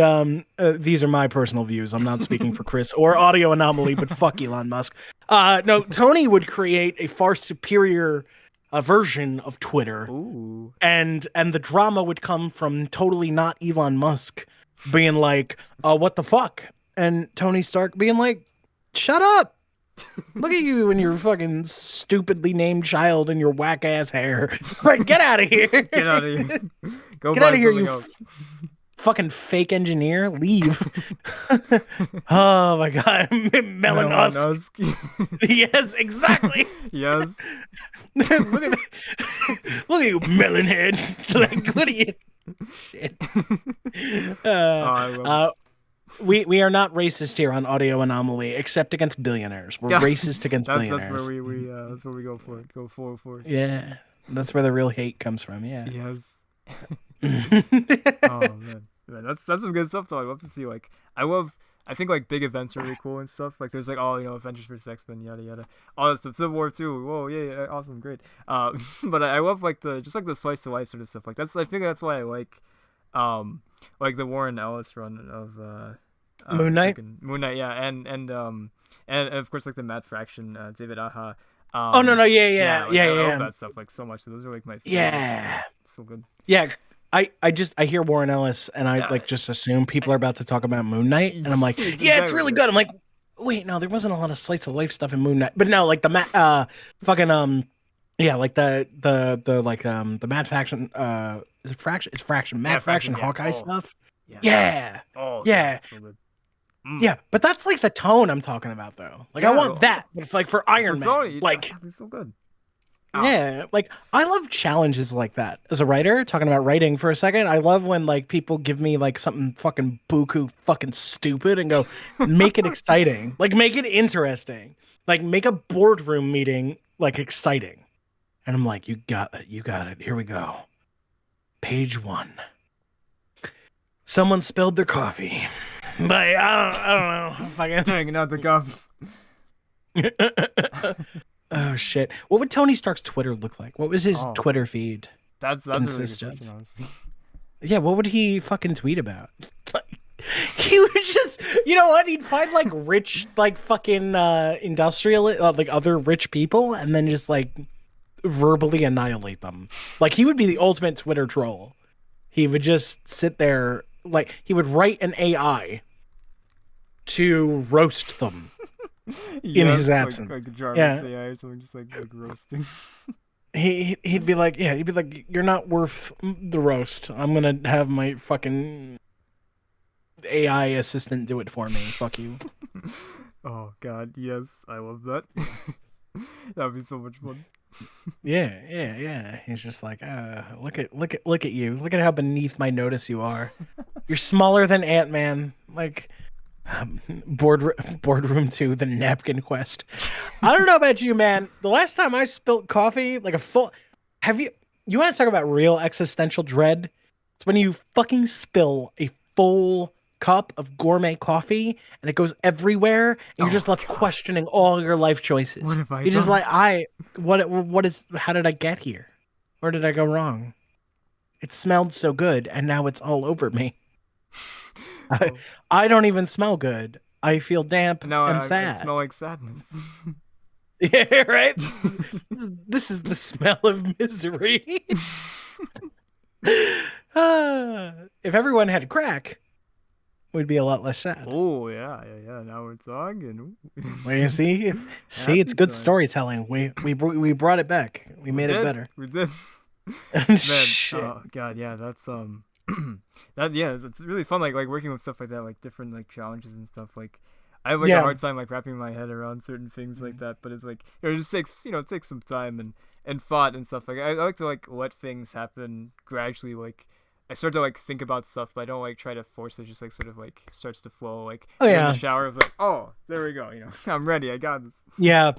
These are my personal views. I'm not speaking for Chris or Audio Anomaly, but fuck Elon Musk. No, Tony would create a far superior version of Twitter, Ooh. and the drama would come from totally not Elon Musk being like, what the fuck? And Tony Stark being like, shut up. Look at you and your fucking stupidly named child and your whack ass hair. Like, get out of here. Get out of here. Go Get out buy of here, something you else. fucking fake engineer. Leave. Oh my god. Melanusk. Melanusk. Yes, exactly. Yes. look at look at you, melon head. Like, what are you? Shit. I love Uh, we are not racist here on Audio Anomaly, except against billionaires. We're Yeah. racist against That's billionaires. that's where we go for it. Go forward for it. Yeah, that's where the real hate comes from. Yeah. Yes. Oh man. Man, that's some good stuff though. I love to see I think like big events are really cool and stuff. Like there's like Avengers vs X-Men, yada yada, all that stuff. Civil War 2. Whoa, yeah, awesome, great. But I love like the slice of life sort of stuff. Like I think that's why I like the Warren Ellis run of Moon Knight. Moon Knight, yeah, and of course like the Mad Fraction, David Aja. Oh no, yeah. I love that stuff like so much. So those are like my favorites. Yeah. It's so good. Yeah. I hear Warren Ellis and I Yeah. like just assume people are about to talk about Moon Knight and I'm like, It's yeah, it's exactly really it. good. I'm like, wait, no, there wasn't a lot of slice of life stuff in Moon Knight, but no, like the fucking yeah, like the Mad Faction is it Fraction? It's Fraction, Mad Fraction, yeah. Hawkeye Oh, stuff. Yeah. Yeah. Oh Yeah. God, so good. Yeah, but that's like the tone I'm talking about though. Like I Yeah, want that, but it's like for Iron Man. Tony, Like it's so good. yeah, like I love challenges like that. As a writer, talking about writing for a second, I love when like people give me like something fucking buku fucking stupid and go make it exciting. Like make it interesting. Like make a boardroom meeting like exciting. And I'm like, you got it. Here we go. Page 1. Someone spilled their coffee. But I don't know. Fucking. Dang, not the coffee. Oh shit! What would Tony Stark's Twitter look like? What was his Oh, Twitter feed that's a really good consist of? question, honestly. Yeah, what would he fucking tweet about? Like, he would just, you know what? He'd find like rich, like fucking industrial, like other rich people, and then just like verbally annihilate them. Like he would be the ultimate Twitter troll. He would just sit there, like he would write an AI to roast them in his absence. Like Jarvis Yeah, AI or something, just like roasting. he'd be like, yeah, he'd be like, you're not worth the roast. I'm gonna have my fucking AI assistant do it for me. Fuck you. Oh God, yes, I love that. That'd be so much fun. Yeah. He's just like, look at you. Look at how beneath my notice you are. You're smaller than Ant-Man. Like, boardroom 2, the napkin quest. I don't know about you, man. The last time I spilt coffee, like a full, you want to talk about real existential dread? It's when you fucking spill a full cup of gourmet coffee and it goes everywhere and you're just left questioning all your life choices. What have I You're just done? like, how did I get here? Where did I go wrong? It smelled so good and now it's all over me. Oh, I don't even smell good. I feel damp now and I sad. smell like sadness. Yeah, right? This is the smell of misery. If everyone had crack, we'd be a lot less sad. Oh yeah. Now we're talking. Well, you see, Happy it's good time. storytelling. We brought it back. We made it better. We did. Man, Shit. oh God, yeah, that's that yeah, it's really fun. Like working with stuff like that, like different like challenges and stuff. Like I have like a Yeah. hard time like wrapping my head around certain things like that. But it's like it just takes it takes some time and thought and stuff. Like I like to like let things happen gradually. Like I start to like think about stuff, but I don't like try to force it. Just like sort of like starts to flow. Like Oh you're in yeah. the shower, it's like there we go. I'm ready. I got this. Yeah.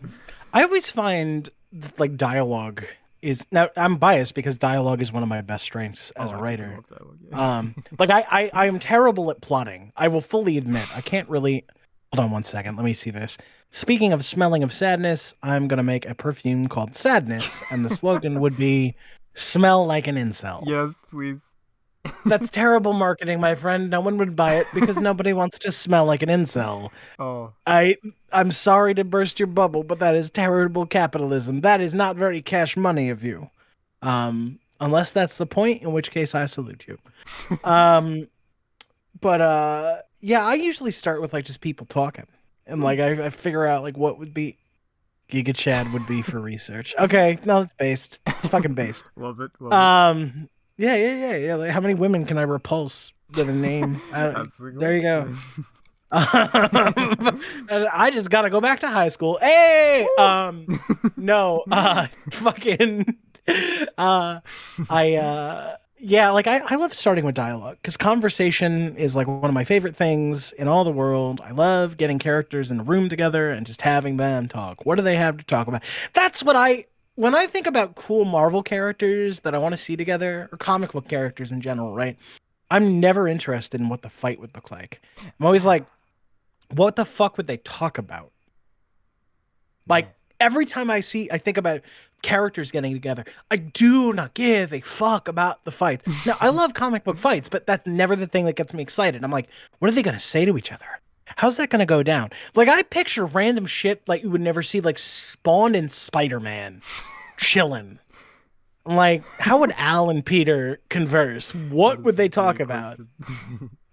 I always find like dialogue is now I'm biased because dialogue is one of my best strengths as a I fucking writer. love dialogue, yeah. Like I am terrible at plotting. I will fully admit I can't really. Hold on one second. Let me see this. Speaking of smelling of sadness, I'm gonna make a perfume called Sadness, and the slogan would be "Smell like an incel." Yes, please. That's terrible marketing, my friend. No one would buy it because nobody wants to smell like an incel. Oh, I'm sorry to burst your bubble, but that is terrible capitalism. That is not very cash money of you. Unless that's the point, in which case I salute you. But yeah, I usually start with like just people talking. And like I figure out like what would be Giga Chad would be for research. Okay, no, it's based. It's fucking based. love it. Yeah. Like, how many women can I repulse with a name? That's the There you goal. go. I just gotta go back to high school. Hey, no, fucking, yeah, like I love starting with dialogue because conversation is like one of my favorite things in all the world. I love getting characters in a room together and just having them talk. What do they have to talk about? That's what when I think about cool Marvel characters that I want to see together, or comic book characters in general, right? I'm never interested in what the fight would look like. I'm always like, what the fuck would they talk about? Like every time I think about characters getting together, I do not give a fuck about the fights. Now, I love comic book fights, but that's never the thing that gets me excited. I'm like, what are they going to say to each other? How's that going to go down? Like, I picture random shit like you would never see, like Spawn and Spider-Man chilling. Like, how would Al and Peter converse? What would they talk about?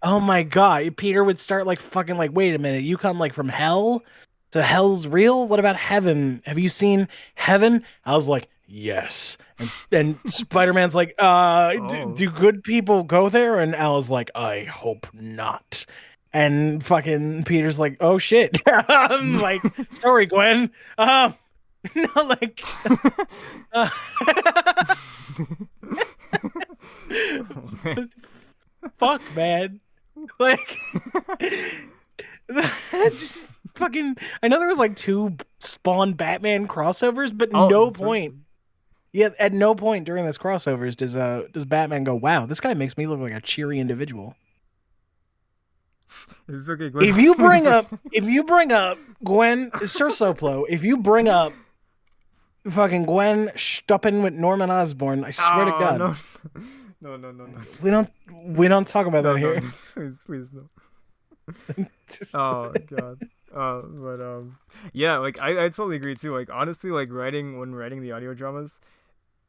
Oh my god, Peter would start like fucking like, wait a minute, you come like from hell? So hell's real? What about heaven? Have you seen heaven? I was like, yes. And Spider-Man's like, do good people go there? And Al's like, I hope not. And fucking Peter's like, oh shit. I'm like, sorry, Gwen. No, like, fuck, man. Like, just fucking. I know there was like 2 Spawn Batman crossovers, but no point. Yeah, at no point during those crossovers does Batman go, wow, this guy makes me look like a cheery individual. It's okay, Gwen. If you bring up Gwen Sir Soplo, if you bring up fucking Gwen Stuppen with Norman Osborn, I swear to Oh God, no, no, no, no, no, we don't talk about no, that no, here. please, please, no. Oh god. But yeah, like I totally agree too. Like honestly, like when writing the audio dramas,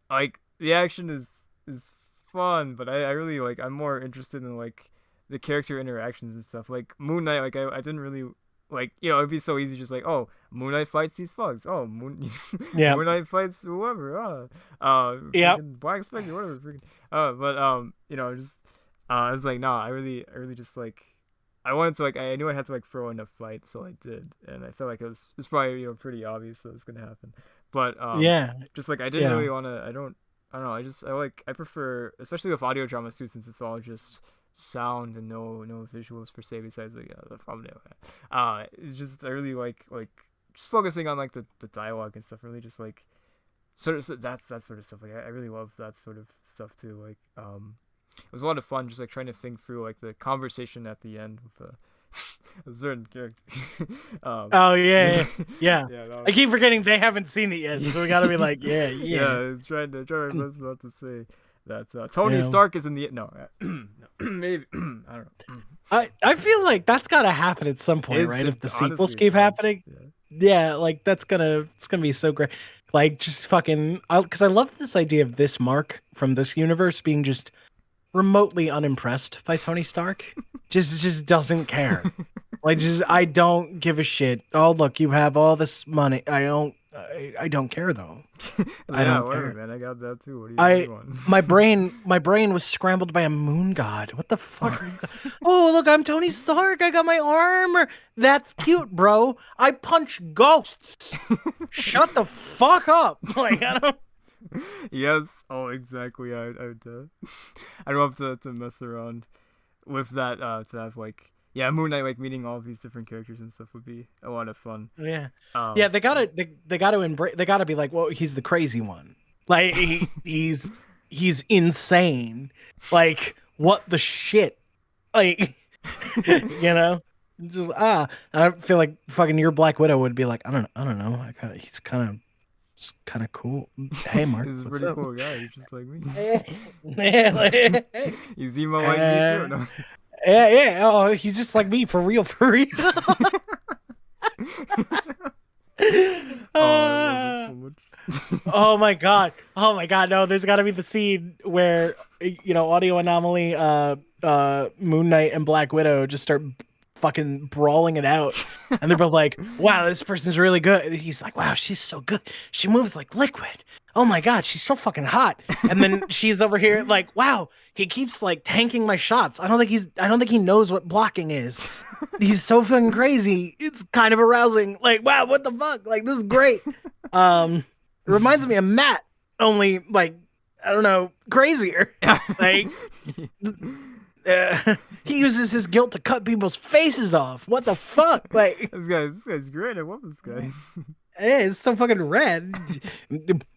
like the action is fun, but I really like I'm more interested in like the character interactions and stuff. Like Moon Knight, like I didn't really like it'd be so easy just like Moon Knight fights these thugs. Yeah, Moon Knight fights whoever. yeah, Freaking Black Spectre, whatever. Freaking but just I was like nah, I really just like I wanted to like I knew I had to like throw in a fight, so I did, and I felt like it's probably pretty obvious that it's gonna happen, but yeah, just like I didn't yeah. really want to. I don't know. I prefer especially with audio dramas too, since it's all just sound and no visuals per se besides like the thumbnail. It's just I really like just focusing on like the dialogue and stuff. Really just like sort of that sort of stuff. Like I really love that sort of stuff too. Like it was a lot of fun just like trying to think through like the conversation at the end with a certain character. Oh Yeah, yeah, yeah. yeah, that I was, keep forgetting they haven't seen it yet, so we gotta be like, yeah, yeah, yeah. Trying my best not to say that Tony yeah. Stark is in the no, no maybe I don't know. I feel like that's gotta happen at some point, right? It If the sequels honestly keep does. happening, Yeah. yeah, like it's gonna be so great. Like just fucking, because I love this idea of this Mark from this universe being just remotely unimpressed by Tony Stark. Just doesn't care. Like just I don't give a shit. Oh look, you have all this money. I don't care though. I Yeah, don't whatever, care. man. I got that too. What do I you want? my brain was scrambled by a moon god. What the fuck are you? Oh look, I'm Tony Stark. I got my armor. That's cute, bro. I punch ghosts. Shut the fuck up. Like I don't. Yes. Oh, exactly. I'd love to mess around with that. To have like Moon Knight like meeting all of these different characters and stuff would be a lot of fun. Yeah, yeah. Um, They gotta embrace. They gotta be like, well, he's the crazy one. Like he's insane. Like what the shit? Like you know, just I feel like fucking your Black Widow would be like, I don't know. He's kind of cool. Hey, Mark, he's a what's pretty up? cool guy. He's just like me. Yeah, like, He's emo like me too. No. yeah, yeah. Oh, he's just like me, for real, for real. Oh, I love it so much. Oh my god. Oh my god. No, there's got to be the scene where Audio Anomaly, Moon Knight and Black Widow just start fucking brawling it out. And they're both like, "Wow, this person's really good." And he's like, "Wow, she's so good. She moves like liquid. Oh my god, she's so fucking hot." And then she's over here like, "Wow, he keeps like tanking my shots. I don't think he knows what blocking is. He's so fucking crazy. It's kind of arousing. Like, wow, what the fuck? Like, this is great." It reminds me of Matt, only like I don't know, crazier. Like he uses his guilt to cut people's faces off. What the fuck? Like this guy's great. I love this guy. it's so fucking rad.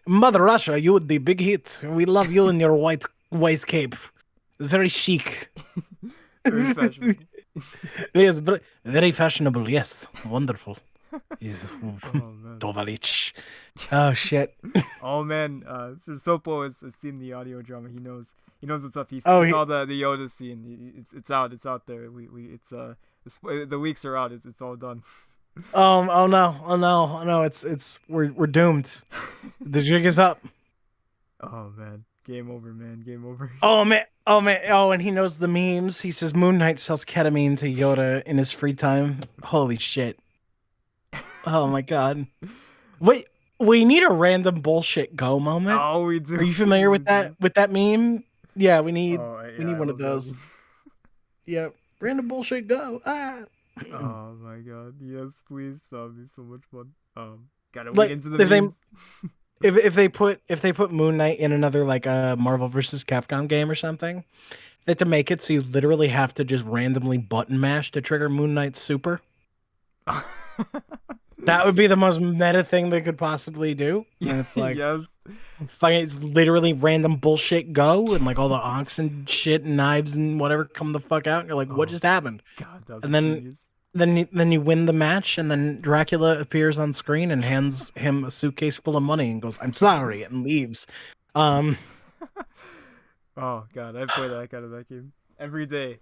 Mother Russia, you would be big hit. We love you in your white cape. Very chic. Very fashionable. Yes, but very fashionable. Yes, wonderful. He's Oh man. Tovalich. Oh shit. Oh man. Sir Sopo has seen the audio drama. He knows what's up. He Oh, saw the Yoda scene. It's out there. The leaks are out. It's all done. Oh no. It's we're doomed. The jig is up. Oh man. Game over, man. Game over. Oh man. Oh, and he knows the memes. He says Moon Knight sells ketamine to Yoda in his free time. Holy shit. Oh my god. Wait, we need a random bullshit go moment. Oh, we do. Are you familiar with that meme? Yeah, we need I one of love that those. one. Yeah, random bullshit go. Oh my god. Yes, please. That would be so much fun. Gotta Like, wait into the if they memes. if they put Moon Knight in another like a Marvel versus Capcom game or something, that to make it so you literally have to just randomly button mash to trigger Moon Knight's super. That would be the most meta thing they could possibly do. And it's like, Yes. fucking, it's literally random bullshit go, and like all the oxen shit and knives and whatever come the fuck out. And you're like, what Oh just happened? God, that would And be genius. then you win the match, and then Dracula appears on screen and hands him a suitcase full of money and goes, "I'm sorry," and leaves. Um, Oh God, I play that kind of that game every day.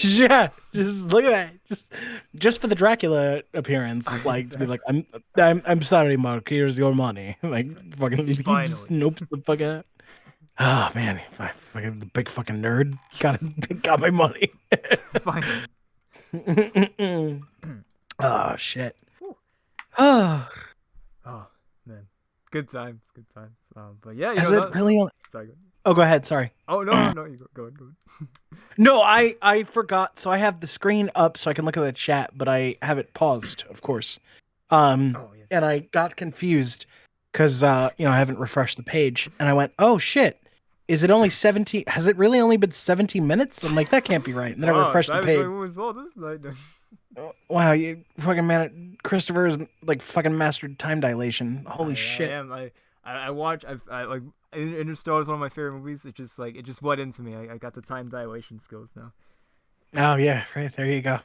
yeah, just look at that. Just for the Dracula appearance, like to be like, I'm sorry, Mark. Here's your money. Like fucking he just Finally. snopes the fuck out. Oh man, fucking the big fucking nerd got my money. Finally. Oh shit. Whew. Oh, Oh man, good times, good times. But yeah, is it really? Sorry. Oh, go ahead. Sorry. Oh no, you go ahead, go ahead. No, I forgot. So I have the screen up so I can look at the chat, but I have it paused, of course. Oh yeah. And I got confused because I haven't refreshed the page, and I went, "Oh shit, is it only 17? Has it really only been 17 minutes?" I'm like, "That can't be right." And then I Wow, refreshed the time is page. going when all this night. Wow, you fucking man, Christopher is like fucking mastered time dilation. Holy shit! I am. I watch. I like. Interstellar is one of my favorite movies. It just bled into me. I got the time dilation skills now. Oh yeah, right there you go.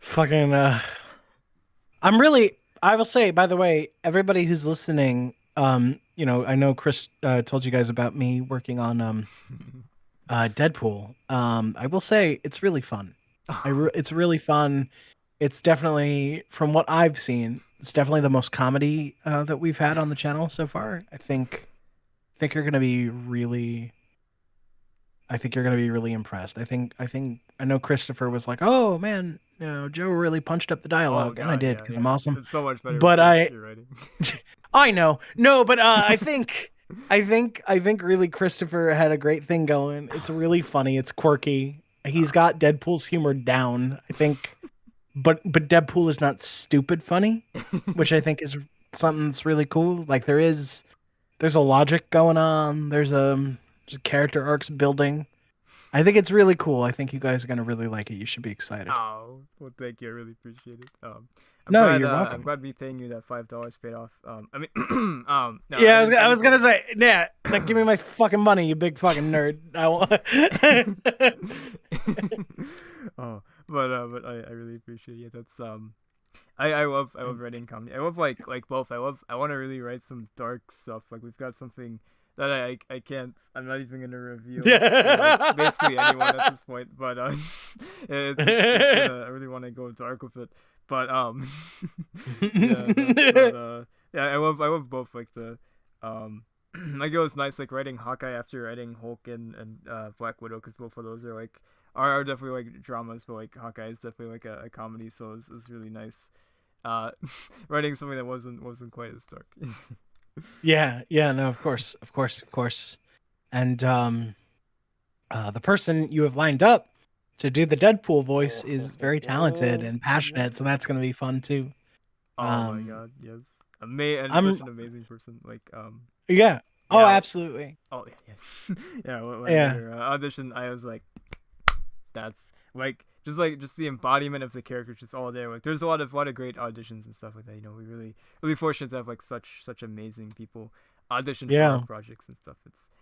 Fucking I'm really I will say, by the way, everybody who's listening, I know Chris told you guys about me working on Deadpool. I will say it's really fun. It's really fun. It's definitely, from what I've seen, it's definitely the most comedy that we've had on the channel so far. I think you're gonna be really impressed. I know Christopher was like, "Oh man, Joe really punched up the Oh dialogue," and I God, did yeah, because I'm yeah. awesome. It's so much better with But I your writing. I know. No, but I think really Christopher had a great thing going. It's really funny. It's quirky. He's got Deadpool's humor down, I think. But Deadpool is not stupid funny, which I think is something that's really cool. Like there's a logic going on. There's character arcs building. I think it's really cool. I think you guys are gonna really like it. You should be excited. Oh, well, thank you. I really appreciate it. I'm No, glad. you're I'm welcome. glad me paying you that $5 paid off. I mean, no, Yeah, I I was didn't gonna say, yeah, like, give me my fucking money, you big fucking nerd. I want. Oh, but I really appreciate it. That's I love writing comedy. I love like both. I want to really write some dark stuff. Like we've got something that I can't. I'm not even gonna reveal to like basically anyone at this point. But I really want to go dark with it. But yeah, yeah. I love both like the like it was nice like writing Hawkeye after writing Hulk and Black Widow because both of those are definitely like dramas, but like Hawkeye is definitely like a comedy, so it's really nice. Uh, writing something that wasn't quite as dark. Yeah, no, of course. And the person you have lined up to do the Deadpool voice is very talented and Yes. passionate, so that's gonna be fun too. Oh my Um, god, yes. And such I'm an amazing person. Like yeah. Oh, yeah. absolutely. Oh yeah, yeah. Yeah. When I did Yeah. her audition, I was that's just the embodiment of the character, just all there. Like there's a lot of great auditions and stuff like that. We really fortunate to have like such amazing people audition for our Yeah. projects and stuff.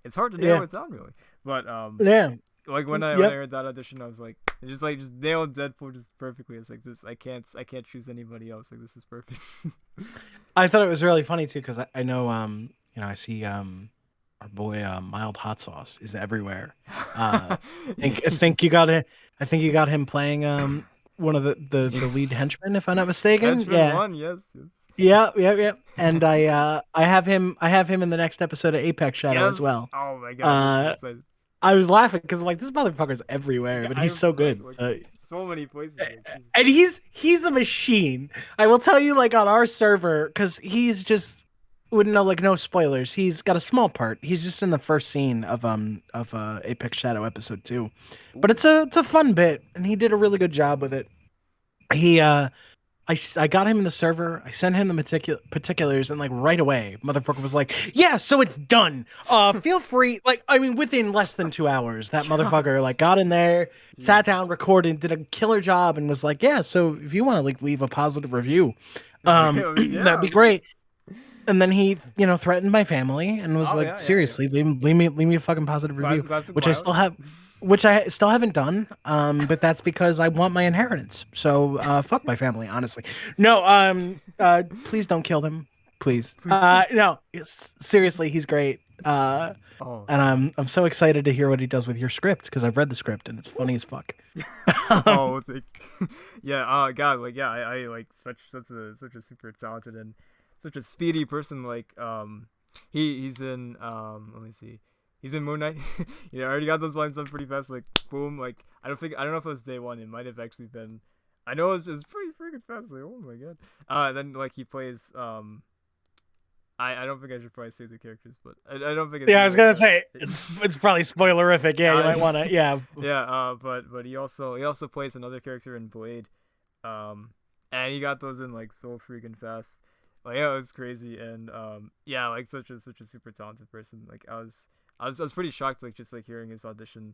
It's hard to Yeah. narrow it down really, but Yeah. like when I Yep. heard that audition, I was like, it just nailed Deadpool just perfectly. It's like this, I can't choose anybody else. Like this is perfect. I thought it was really funny too because I know I see our boy mild hot sauce is everywhere. I think you got it. I think you got him playing one of the lead henchmen, if I'm not mistaken. Henchman Yeah. one, yes, Yeah. And I have him in the next episode of Apex Shadow as yes. well. Oh my god, I'm so Uh excited. I was laughing because I'm like, this motherfucker's everywhere, Yeah, but I he's was so right. good. Like So, so many places. Like, Jesus. and he's a machine. I will tell you, like, on our server, because he's just wouldn't know, like, no spoilers. He's got a small part. He's just in the first scene of Apex Shadow episode 2. But Ooh. it's a fun bit, and he did a really good job with it. He I got him in the server. I sent him the particulars, and like right away, motherfucker was like, "Yeah, so it's done. Feel free." Like, I mean, within less than 2 hours, that motherfucker like got in there, sat Jesus. down, recorded, did a killer job, and was like, "Yeah, so if you want to like leave a positive review, I mean, That'd yeah. be great. And then he, threatened my family and was Oh like, yeah, yeah, yeah. seriously, leave me a fucking positive review, Classic which I pilot. still have, which I still haven't done. But that's because I want my inheritance. So, fuck my family, honestly. No, please don't kill them, please. Please. No, seriously, he's great. Oh And god. I'm so excited to hear what he does with your script because I've read the script and it's funny as fuck. Oh, it's like, yeah. God, like, yeah. I like such a super talented and such a speedy person. Like, he's in let me see. He's in Moon Knight. Yeah, I already got those lines up pretty fast. Like, boom. Like, I don't know if it was day one. It might have actually been. I know it's pretty freaking fast. Like, oh my god. Then like he plays I don't think I should probably say the characters, but I don't think it's Yeah, I was like gonna that. say it's probably spoilerific. Yeah, you might want to. Yeah, Yeah, but he also plays another character in Blade, and he got those in like so freaking fast. Like, yeah, it's crazy, and yeah, like such a super talented person. Like, I was pretty shocked, like, just like hearing his audition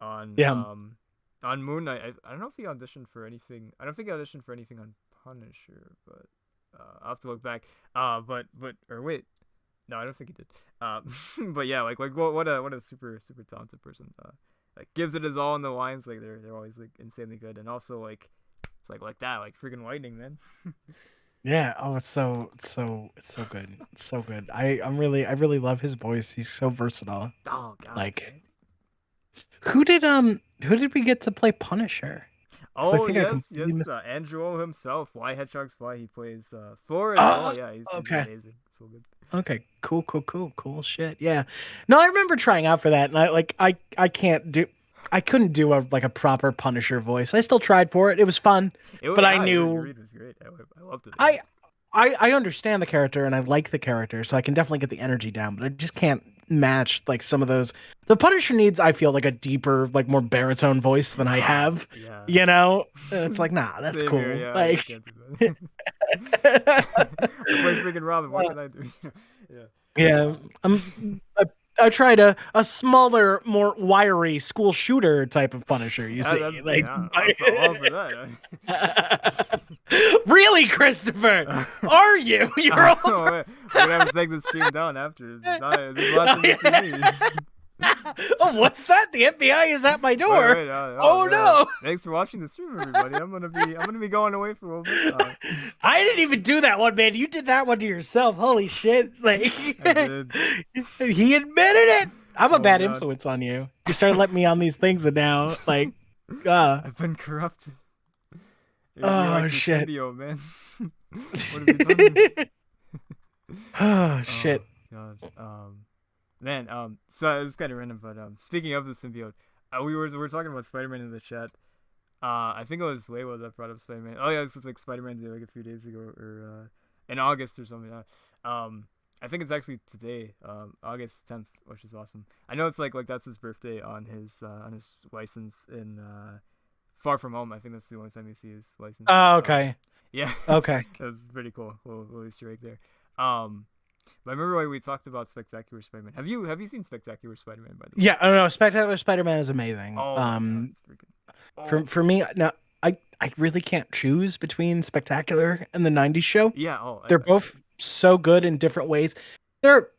on yeah. Moon Knight. I don't know if he auditioned for anything. I don't think he auditioned for anything on Punisher, but I'll have to look back. But or wait, no, I don't think he did. But yeah, like what a super talented person. Like, gives it his all in the lines. Like, they're always like insanely good, and also like it's like that, like freaking lightning, man. Yeah. Oh, it's so good. It's so good. I really love his voice. He's so versatile. Oh god, Like, man. who did we get to play Punisher? Because I Oh think I yes, completely yes. missed. Andrew himself, Why Hedgehog's Why, he plays Thor as well. Oh, Yeah, he's okay. amazing. So good. Okay. Cool shit. Yeah. No, I remember trying out for that, and I can't do. I couldn't do a proper Punisher voice. I still tried for it. It was fun, but I Yeah, your knew read was great. I loved it. I I understand the character and I like the character, so I can definitely get the energy down, but I just can't match like some of those. The Punisher needs, I feel, like a deeper, like more baritone voice than I have. Yeah. You know, and it's like, nah, that's Same here. cool. Yeah, I Like, can't do that. I play freaking Robin. What can I do? Yeah. yeah, I tried a smaller, more wiry school shooter type of Punisher. You Yeah, see, that's like, yeah. All for that. really, Christopher? Are you? You're all Oh, man. We're gonna have to take this stream down after. There's lots of this in me. Oh, what's that? The FBI is at my door. Wait, Oh yeah. no! Thanks for watching the stream, everybody. I'm gonna be going away for a little bit. I didn't even do that one, man. You did that one to yourself. Holy shit! Like, I did. he admitted it. I'm a Oh bad god, influence on you. You started letting me on these things, and now, like, I've been corrupted. You're oh like the shit! symbiote, man. What have you done? Oh Oh shit! god. Man. So it's kind of random, but speaking of the symbiote, we were talking about Spider-Man in the chat. I think it was Weibo that brought up Spider-Man. Oh yeah, this was like Spider-Man Day, like a few days ago, or in August or something. I think it's actually today, August 10th, which is awesome. I know it's like that's his birthday on his license in Far From Home. I think that's the only time you see his license. Oh, okay. Yeah, Okay. that's pretty cool. Little Easter egg there. But I remember when we talked about Spectacular Spider-Man. Have you seen Spectacular Spider-Man, by the way? Yeah. Oh no, Spectacular Spider-Man is amazing. Oh my god, it's freaking. For me now, I really can't choose between Spectacular and the '90s show. Yeah. Oh. They're both so good in different ways. There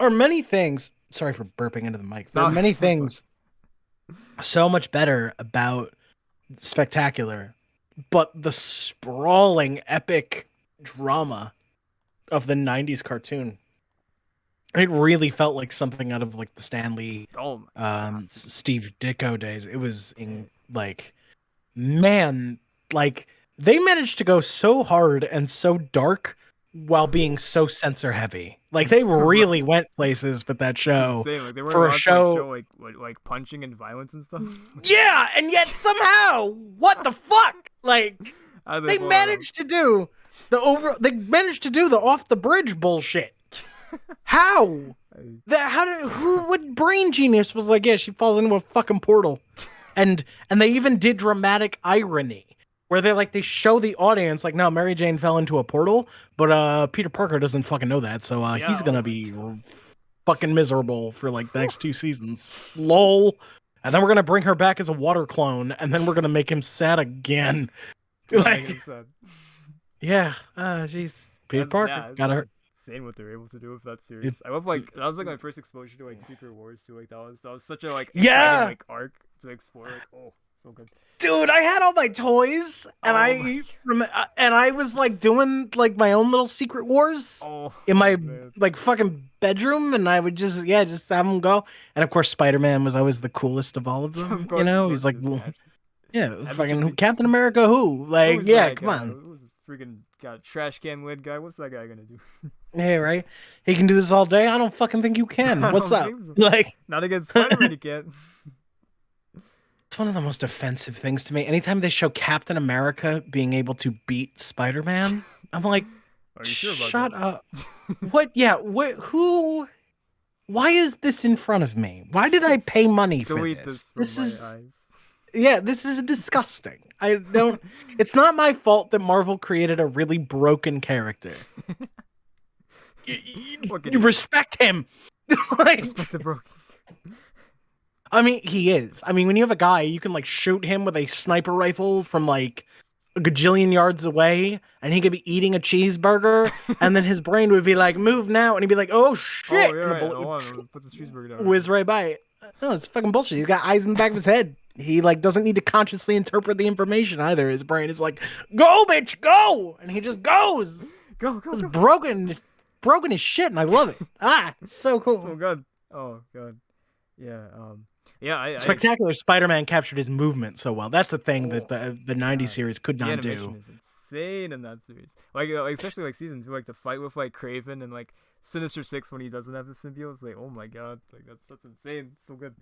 are many things. Sorry for burping into the mic. There are many things so much better about Spectacular, but the sprawling, epic drama of the '90s cartoon, it really felt like something out of like the Stanley, Oh my god. Steve Ditko days. It was in like, man, like they managed to go so hard and so dark while being so censor heavy. Like they really went places with that show. Insane. Like, they weren't For a allowed to show, show like punching and violence and stuff. yeah, and yet somehow, what the fuck? Like How they pull that off? managed to do they managed to do the off the bridge bullshit. How? Who would brain genius was like, yeah, she falls into a fucking portal. And they even did dramatic irony where they show the audience like, no, Mary Jane fell into a portal, but Peter Parker doesn't fucking know that, so Yeah, he's gonna be fucking miserable for like the next 2 seasons. Lol. And then we're gonna bring her back as a water clone, and then we're gonna make him sad again. Yeah, Like, it's sad. Yeah. Jeez. Peter That's Parker yeah, got that's her. insane what they're able to do with that It, series. I love like that was like my first exposure to like Secret Wars too. Like that was such a like exciting yeah. like arc to explore. Like oh, so good. Dude, I had all my toys, and Oh my. I was like doing like my own little secret wars Oh in my man. like fucking bedroom, and I would just have them go. And of course, Spider Man was always the coolest of all of Of them. You course, of know, course he's it like, is. well, Yeah, yeah, that's such a fucking big. Captain America. Who? Like, Who's yeah, that come guy? on. Who's this freaking got trash can lid guy? What's that guy gonna do? Hey, right? He can do this all day. I don't fucking think you can. I What's don't up? think so. Like, Not against Spider-Man, you can't. it's one of the most offensive things to me. Anytime they show Captain America being able to beat Spider Man, I'm like, Are you sure about shut that? up. What? Yeah. What? Who? Why is this in front of me? Why did I pay money for Delete this? this from This my is, eyes. yeah, this is disgusting. I don't, it's not my fault that Marvel created a really broken character. What can You you do? respect him. Like, Respect the broken. I mean, he is. I mean, when you have a guy, you can like shoot him with a sniper rifle from like a gajillion yards away, and he could be eating a cheeseburger, and then his brain would be like, "Move now," and he'd be like, "Oh Oh, shit!" you're and the right. bullet Hold would on. Put the cheeseburger down real whiz quick. right by it. No, it's fucking bullshit. He's got eyes in the back of his head. He like doesn't need to consciously interpret the information either. His brain is like, "Go, bitch, go," and he just goes. Go, go, It's go. broken as shit, and I love it. It's so So cool. good. Oh god. Yeah. Yeah. I. Spectacular Spider-Man captured his movement so well. That's a thing that Oh the '90s yeah. series could The not animation do. is insane in that series. Like especially like season 2, like the fight with like Craven and like Sinister Six when he doesn't have the symbiote. It's like oh my god. Like that's insane. So good.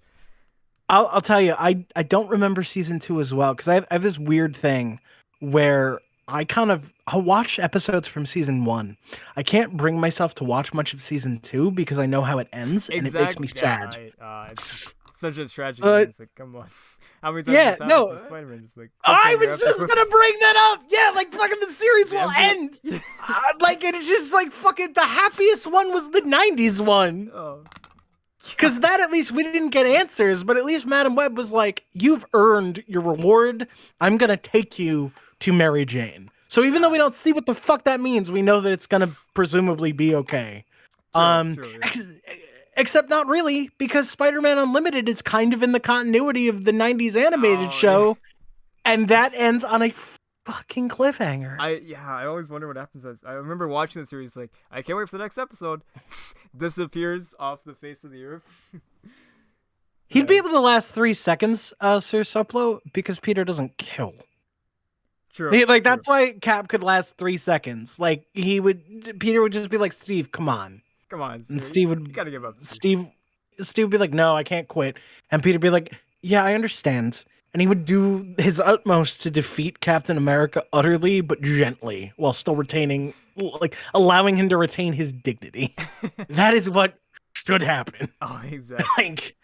I'll tell you, I don't remember season 2 as well because I have this weird thing where I'll watch episodes from season 1. I can't bring myself to watch much of season 2 because I know how it ends and it makes me Exactly. Yeah. sad. It's such a tragic ending. But It's like come on. How many times yeah, this happened to no, Spider-Man? Just like I cliffhanger was after just cliffhanger. gonna bring that up. Yeah, like fucking the series The will end. MCU. Like it's just like fucking the happiest one was the '90s one. Oh. Because that at least we didn't get answers, but at least Madam Web was like, "You've earned your reward. I'm gonna take you to Mary Jane." So even though we don't see what the fuck that means, we know that it's gonna presumably be okay. True, yeah. Except not really, because Spider-Man Unlimited is kind of in the continuity of the '90s animated Oh, yeah. show, and that ends on a fucking cliffhanger. I always wonder what happens. I remember watching the series like I can't wait for the next episode. Disappears off the face of the earth. He'd be able to last 3 seconds, Sir Suplo, because Peter doesn't kill. True. Like true. that's why Cap could last 3 seconds. Like Peter would just be like, "Steve, come on," Come on, and Steve. Steve You would gotta give up. Steve would be like, "No, I can't quit," and Peter would be like, "Yeah, I understand." And he would do his utmost to defeat Captain America utterly but gently, while still retaining, like, allowing him to retain his dignity. That is what should happen. Oh, exactly. Like,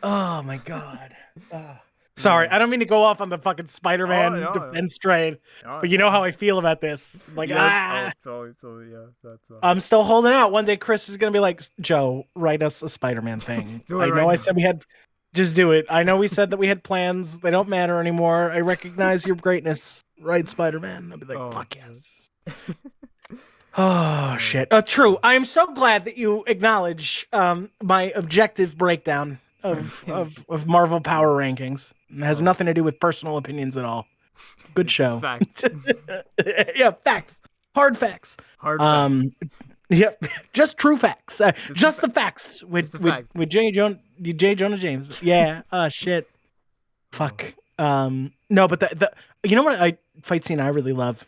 oh my god. Sorry, I don't mean to go off on the fucking Spider-Man no. defense trade, Oh, but you know how I feel about this. Like, yes. Oh, totally. Yeah, that's. I'm still holding out. One day Chris is gonna be like, "Joe, write us a Spider-Man thing." Do it I know right I now. said we had, just do it. I know we said that we had plans. They don't matter anymore. I recognize your greatness. Write Spider-Man. I'll be like, Oh, fuck yes. Oh shit. True. I am so glad that you acknowledge my objective breakdown of Marvel power rankings. It has nothing to do with personal opinions at all. Good show. Facts. Yeah, facts. Hard facts. Hard facts. Yep, just true facts. Just the facts Just the facts. with J. Jonah James. Yeah. Shit. Fuck. No, but the you know what fight scene I really love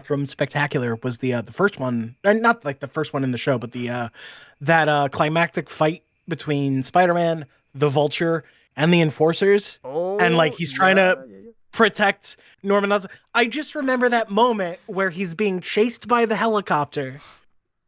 from Spectacular was the first one, not like the first one in the show, but the that climactic fight between Spider-Man, the Vulture, and the Enforcers, and like he's trying to protect Norman Osborn. I just remember that moment where he's being chased by the helicopter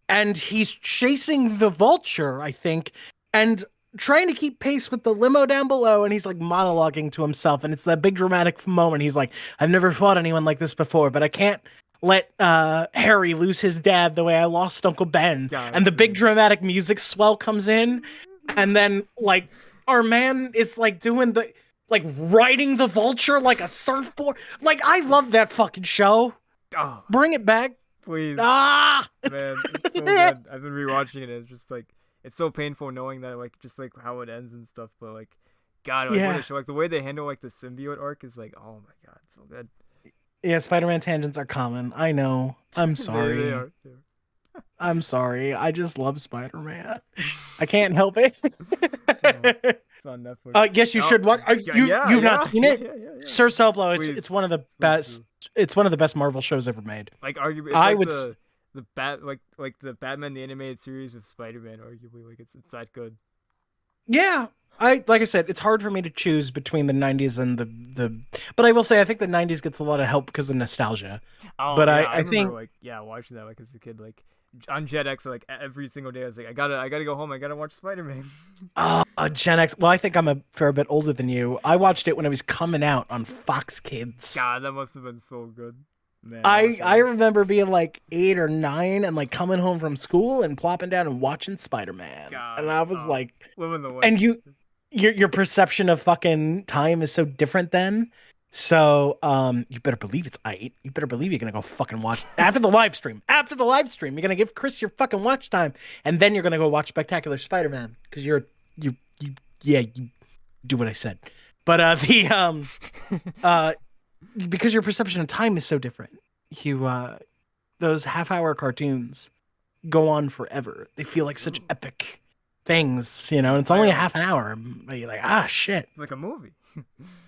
and he's chasing the Vulture, I think, and trying to keep pace with the limo down below, and he's like monologuing to himself, and it's that big dramatic moment. He's like, "I've never fought anyone like this before, but I can't let Harry lose his dad the way I lost Uncle Ben." And the big dramatic music swell comes in, and then like our man is like doing riding the Vulture like a surfboard. Like, I love that fucking show. Oh, Bring it back. please, Ah. man, it's so good. I've been rewatching it. It's just like it's so painful knowing that like just like how it ends and stuff. But like, God, like what a Yeah. show. Like the way they handle like the symbiote arc is like, oh my God, it's so good. Yeah, Spider-Man tangents are common. I know. I'm They sorry. are. They I'm sorry. I just love Spider-Man. I can't help it. Oh, it's on Netflix. Yes, you Oh, should watch. yeah, yeah, You've not yeah, seen yeah, it? yeah, yeah, yeah. Sir Soplo, it's Please, one of the please best. do. It's one of the best Marvel shows ever made. Like arguably, it's I like would. the bat like the Batman the animated series of Spider-Man. Arguably, like it's that good. Yeah, like I said, it's hard for me to choose between the '90s and the. But I will say, I think the '90s gets a lot of help because of nostalgia. Oh But yeah, I I remember think like yeah watching that like as a kid like on Jetix like every single day I was like I gotta go home I gotta watch Spider-Man. Gen X. Well, I think I'm a fair bit older than you. I watched it when it was coming out on Fox Kids. God, that must have been so good. Man, I wish I I remember being like 8 or 9 and like coming home from school and plopping down and watching Spider-Man. And God I was like, living the life. and your perception of fucking time is so different then. So you better believe it's aight. You better believe you're gonna go fucking watch after the live stream. After the live stream, you're gonna give Chris your fucking watch time, and then you're gonna go watch Spectacular Spider-Man because you yeah, you do what I said. But the uh because your perception of time is so different. You those half-hour cartoons go on forever. They feel like such epic things, you know, and it's only a Entirely. half an hour. But you're like, ah, shit. It's like a movie.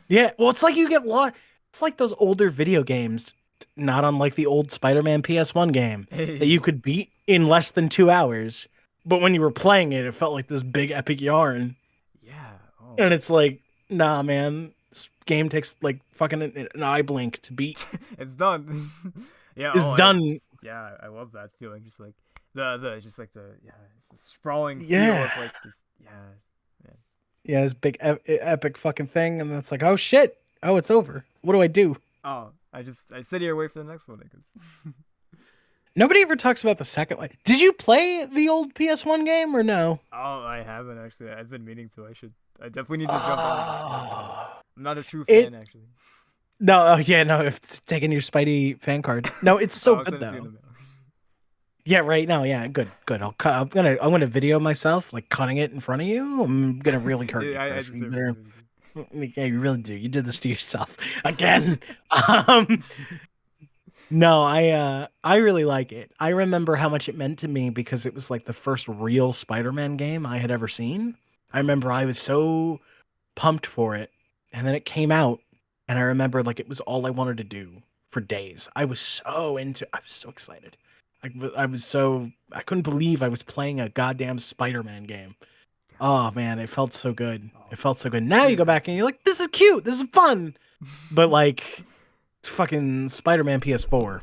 Yeah, well, it's like you get lost. It's like those older video games, not unlike the old Spider-Man PS1 game that Hey. you could beat in less than 2 hours. But when you were playing it, it felt like this big epic yarn. Yeah. Oh. And it's like, nah, man, this game takes like fucking an eye blink to beat. It's done. Yeah. It's Oh. done. Yeah. I love that feeling. Just like the just like the the sprawling feel of Yeah. like just yeah. Man. Yeah, this big epic fucking thing, and then it's like, oh shit, oh it's over. What do I do? Oh, I sit here and wait for the next one because. Nobody ever talks about the second one. Did you play the old PS1 game or no? Oh, I haven't actually. I've been meaning to. I should. I definitely need to jump in. Oh, I'm not a true it fan actually. no, oh yeah, no, it's taking your Spidey fan card. No, it's so I'll good send it to you in the though. mail. Yeah, right. No, yeah, good, good. I'll cut. I'm gonna video myself like cutting it in front of you. I'm gonna really hurt you, Yeah, I Chris. You deserve better. it. Yeah, you really do. You did this to yourself again. Um, No, I really like it. I remember how much it meant to me because it was like the first real Spider-Man game I had ever seen. I remember I was so pumped for it, and then it came out, and I remember like it was all I wanted to do for days. I was so into. I was so excited. I was so I couldn't believe I was playing a goddamn Spider-Man game. Oh man, it felt so good. It felt so good. Now you go back and you're like, this is cute. This is fun. But like fucking Spider-Man PS4.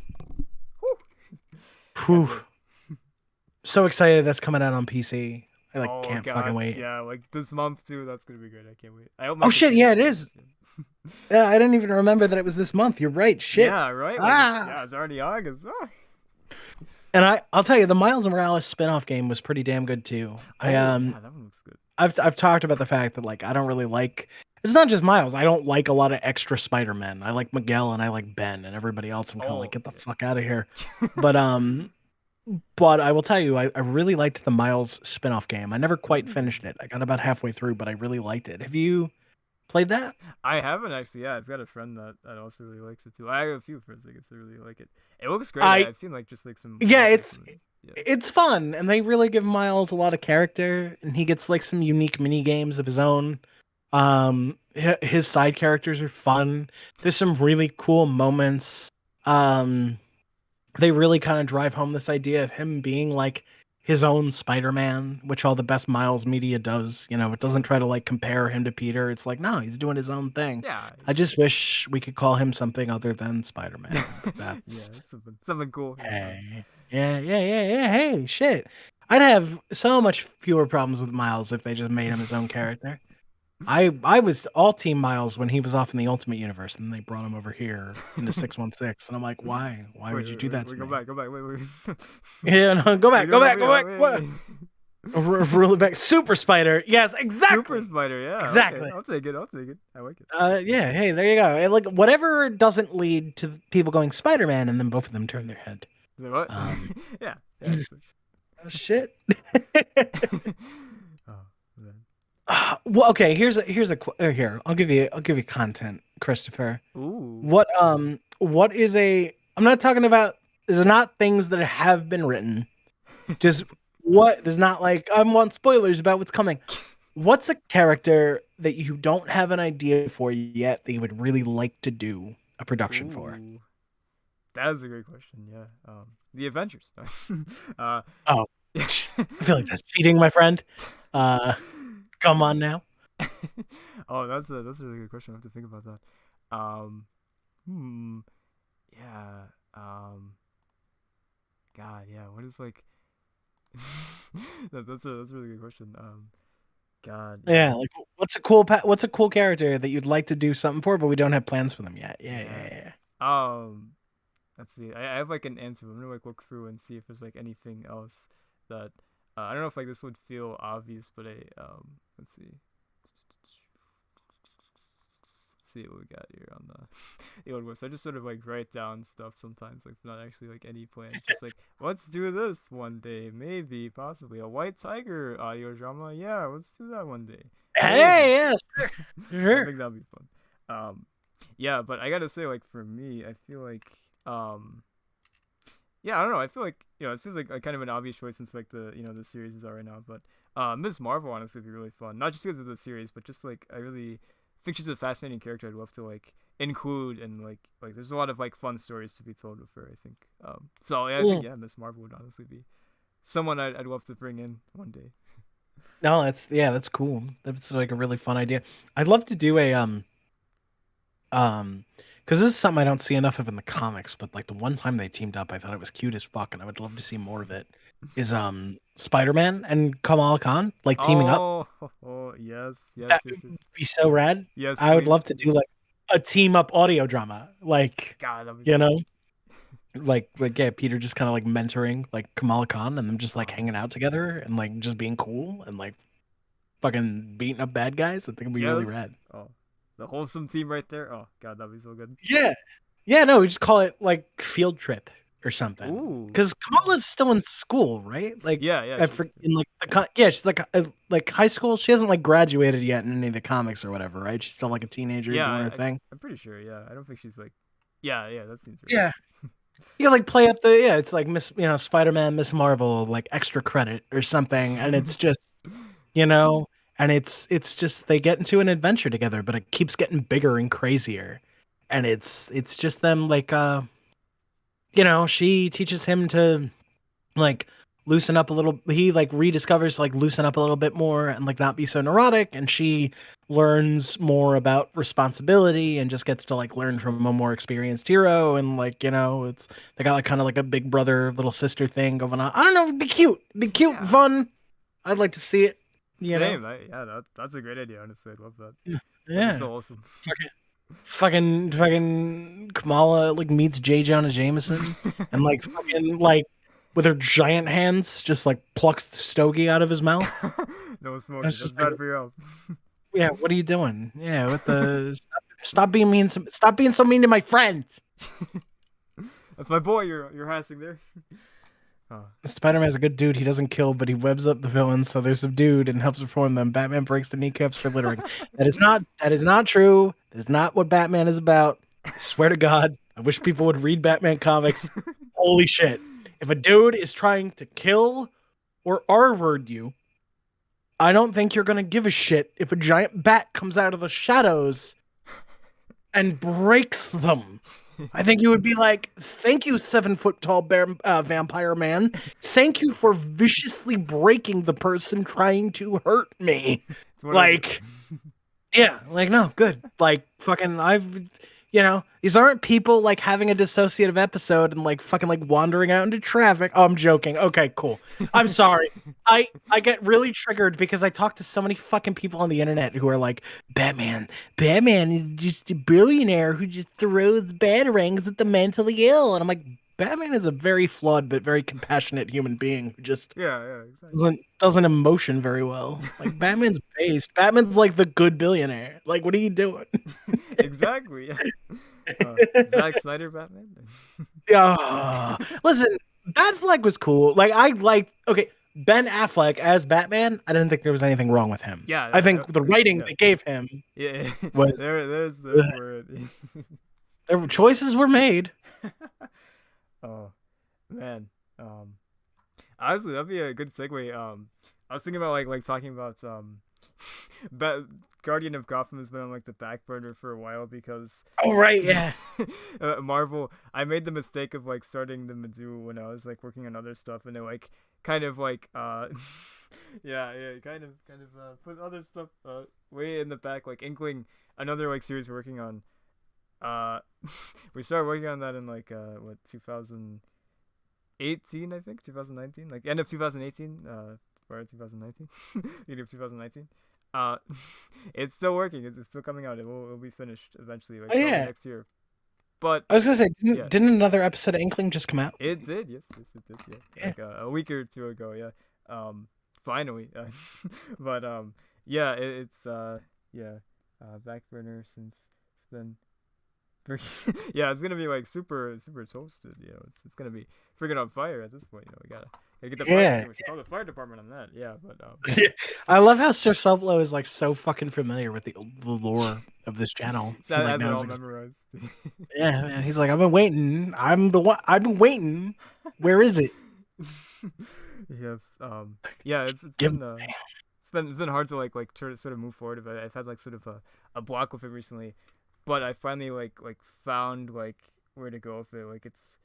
Whew. So excited that's coming out on PC. I like Oh can't god, fucking wait. yeah, like this month too. That's gonna be good. I can't wait. I hope Oh my shit, computer yeah, it can is. handle Yeah, I didn't even remember that it was this month. You're right. Shit. Yeah, right. Like Ah. it's already August. Ah. And I'll tell you, the Miles Morales spin-off game was pretty damn good too. Oh yeah, that one looks good. I've talked about the fact that like I don't really like it's not just Miles. I don't like a lot of extra Spider-Men. I like Miguel and I like Ben and everybody else. I'm kind of like, get the fuck out of here. But I will tell you, I really liked the Miles spin-off game. I never quite finished it. I got about halfway through, but I really liked it. Have you played that? I haven't actually. Yeah, I've got a friend that also really likes it too. I have a few friends I guess that really like it. It looks great. I've seen like just like some. Yeah, Yeah. it's fun, and they really give Miles a lot of character, and he gets like some unique mini games of his own. His side characters are fun. There's some really cool moments. They really kind of drive home this idea of him being like his own Spider-Man, which all the best Miles media does. You know, it doesn't try to like compare him to Peter. It's like, no, he's doing his own thing. Yeah. I just wish we could call him something other than Spider-Man. But that's something cool. Hey. Yeah. Hey, shit. I'd have so much fewer problems with Miles if they just made him his own character. I was all team Miles when he was off in the Ultimate Universe, and they brought him over here into 616, and I'm like, why? Why would you do that to Go me? back. Wait. Yeah, no, go back. What? Really back. Super Spider. Yes, Super exactly. Spider. Yeah. Okay. Exactly. I'll take it. I'll take it. I like it. Yeah. Hey, there you go. And, like whatever doesn't lead to people going Spider-Man, and then both of them turn their head. Is what? Um. Yeah. Yeah. Oh, shit. Oh man. Well, okay. Here. I'll give you content, Christopher. Ooh. What is a? I'm not talking about. These are not things that have been written. Just what is not like I want spoilers about what's coming. What's a character that you don't have an idea for yet that you would really like to do a production for? Ooh. That is a great question. Yeah. The Avengers. uh. Oh, I feel like that's cheating, my friend. Uh, come on now. Oh, that's a really good question. I have to think about that. Hmm. Yeah. God. Yeah. What is like? That's a really good question. God. Yeah, Yeah. like what's a cool character that you'd like to do something for, but we don't have plans for them yet. Yeah, Yeah. yeah, yeah. Let's see. I have like an answer. I'm gonna like look through and see if there's like anything else that I don't know if like this would feel obvious, but let's see. See what we got here on the old list. I just sort of like write down stuff sometimes, like not actually like any plans. Just like let's do this one day, maybe, possibly a White Tiger audio drama. Yeah, let's do that one day. Maybe. Hey, yeah, sure, I sure. think that'd be fun. Yeah, but I gotta say, like for me, I feel like yeah, I don't know. I feel like it feels like kind of an obvious choice since like the series is out right now. But Ms. Marvel honestly would be really fun, not just because of the series, but just like I really think she's a fascinating character. I'd love to like include and like there's a lot of like fun stories to be told with her. I think. So yeah, I think Cool. yeah, Ms. Marvel would honestly be someone I'd love to bring in one day. No, that's cool. That's like a really fun idea. I'd love to do a because this is something I don't see enough of in the comics, but like the one time they teamed up, I thought it was cute as fuck, and I would love to see more of it. Is Spider-Man and Kamala Khan like teaming up? Oh, oh yes, yes, That yes, yes, would be so rad. yes, I would please. love to do like a team up audio drama, like God, that'd be you fun. know, like yeah, Peter just kind of like mentoring like Kamala Khan and them just like Oh, hanging out together and like just being cool and like fucking beating up bad guys. I think it'd be really yes. rad. Oh, the wholesome team right there. Oh God, that'd be so good. Yeah. Yeah, no, we just call it like field trip or something. Ooh. Because Kamala's still in school, right? Like, Yeah, yeah, I she is. for in like yeah, she's like high school. She hasn't like graduated yet in any of the comics or whatever, right? She's still like a teenager Yeah, doing her thing. I'm pretty sure. Yeah, I don't think she's like. Yeah, yeah, that seems right. Yeah, you can like play up the yeah. It's like Spider Man, Miss Marvel, like extra credit or something, and it's just you know, and it's just they get into an adventure together, but it keeps getting bigger and crazier, and it's just them like she teaches him to like loosen up a little. He like rediscovers like loosen up a little bit more and like not be so neurotic, and she learns more about responsibility and just gets to like learn from a more experienced hero. And like it's they got like kind of like a big brother little sister thing going on. I don't know, it'd be cute, Yeah, fun. I'd like to see it. You know, same. Yeah, that's a great idea. Honestly, I'd love that. That'd be yeah. so awesome. Fucking Kamala like meets J. Jonah Jameson and like fucking like with her giant hands just like plucks the stogie out of his mouth. No smoking. It's That's just like, bad for your health. yeah, what are you doing? Yeah, with the stop being mean. Stop being so mean to my friends. That's my boy. You're harassing there. Oh. Spider-Man's a good dude. He doesn't kill, but he webs up the villains. So there's a dude and helps reform them. Batman breaks the kneecaps for littering. That is not true. That is not what Batman is about. I swear to God, I wish people would read Batman comics. Holy shit. If a dude is trying to kill or R-word you, I don't think you're going to give a shit if a giant bat comes out of the shadows and breaks them. I think you would be like, thank you, 7 foot tall vampire man. Thank you for viciously breaking the person trying to hurt me. It's what I do. Like, yeah, like, no, good. Like, fucking, these aren't people like having a dissociative episode and like fucking like wandering out into traffic. Oh, I'm joking. Okay, cool. I'm sorry. I get really triggered because I talk to so many fucking people on the internet who are like, Batman is just a billionaire who just throws batarangs at the mentally ill. And I'm like, Batman is a very flawed but very compassionate human being who just Yeah, exactly. doesn't emotion very well. Like Batman's based. Batman's like the good billionaire. Like, what are you doing? Exactly. Yeah. Zack Snyder Batman. Yeah. Listen, Batfleck was cool. Like I liked. Okay, Ben Affleck as Batman. I didn't think there was anything wrong with him. Yeah, I think the writing yeah, they gave him yeah. was There's where it. their choices were made. Oh man. Honestly, that'd be a good segue. I was thinking about like talking about but Guardian of Gotham has been on like the back burner for a while because Oh right, yeah. Marvel. I made the mistake of like starting the Mizzou when I was like working on other stuff, and it like kind of like yeah, kind of put other stuff way in the back, like Inkling, another like series we're working on. Uh, we started working on that in like what 2018, I think 2019, like end of 2018, or 2019, beginning of 2019. Uh, it's still working. It's still coming out. It'll be finished eventually, like Oh probably yeah. next year. But I was gonna say, yeah, didn't another episode of Inkling just come out? it did. Yes, it did. Yeah, Yeah. like a week or two ago. Yeah. Finally. But yeah, it's yeah, back burner since it's been. Yeah, it's gonna be like super toasted. You know, it's gonna be freaking on fire at this point. You know, we gotta get the fire Yeah. extinguisher. Call the fire department on that. Yeah, but I love how Sir Sublo is like so fucking familiar with the lore of this channel. so He like has it knows. all memorized. Yeah, man. He's like, I've been waiting. I'm the one. I've been waiting. Where is it? Yes. Yeah. Give. It's been hard to like try to sort of move forward. But I've had like sort of a block with it recently, but I finally like found like where to go with it. Like it's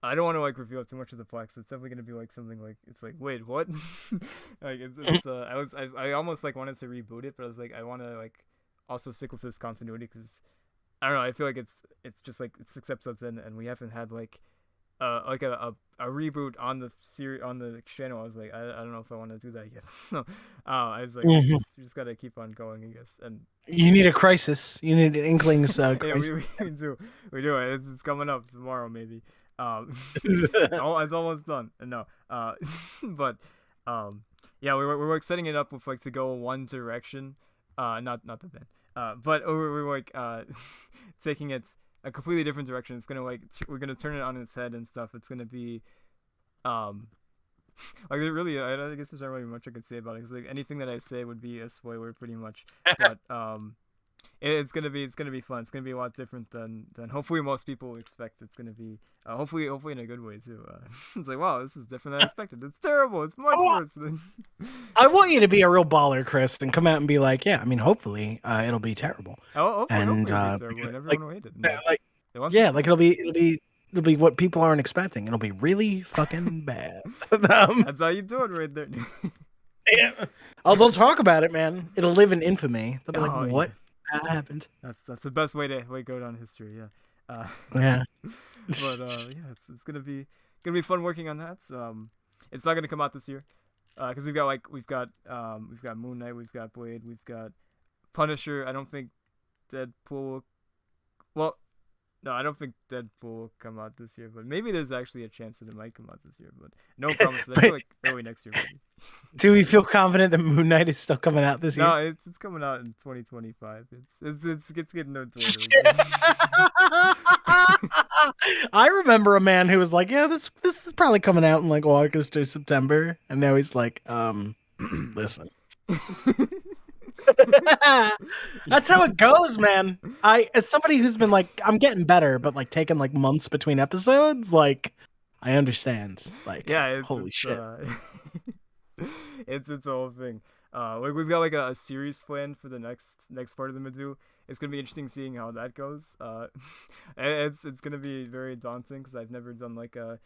I don't want to like reveal too much of the plot. So it's definitely gonna be like something like it's like wait what? Like it's I almost like wanted to reboot it, but I was like I want to like also stick with this continuity because I don't know. I feel like it's just like it's 6 episodes in, and we haven't had like a reboot on the series on the channel. I was like I don't know if I want to do that yet. So I was like Mhm. we just gotta keep on going, I guess. And You need a crisis. You need an Inkling's yeah, crisis. we do it. It's coming up tomorrow maybe. It's almost done. No, but yeah, we're like setting it up with like to go one direction. Not the band. But we're like taking it a completely different direction. It's gonna like we're gonna turn it on its head and stuff. It's gonna be um like it really I guess there's not really much I could say about it because like anything that I say would be a spoiler pretty much. But it's gonna be fun. It's gonna be a lot different than hopefully most people expect. It's gonna be hopefully in a good way too. It's like wow, this is different than I expected. It's terrible. It's much worse than. I want you to be a real baller, Chris, and come out and be like, yeah. I mean, hopefully, it'll be terrible. Hopefully And it'll be terrible, and like, everyone will hate it. like, It yeah, like wants it'll be what people aren't expecting. It'll be really fucking bad. That's how you do it right there. Yeah. Oh, they'll talk about it, man. It'll live in infamy. They'll be like, Oh "What yeah, happened?" that's the best way to go down history. Yeah. Yeah. But yeah, it's gonna be fun working on that. It's not gonna come out this year, because we've got Moon Knight, we've got Blade, we've got Punisher. I don't think Deadpool. Well, no, I don't think Deadpool will come out this year, but maybe there's actually a chance that it might come out this year. But no promises. I feel like early next year. Maybe. Do we feel confident that Moon Knight is still coming out this year? No, it's coming out in 2025. It's getting no later. I remember a man who was like, "Yeah, this is probably coming out in like August or September," and now he's like, listen." That's how it goes, man. As somebody who's been like, I'm getting better, but like taking like months between episodes, like I understand. Like, Yeah, holy shit. It's a whole thing. Like we've got like a series planned for the next part of the Mizzou. It's gonna be interesting seeing how that goes. It's gonna be very daunting because I've never done like uh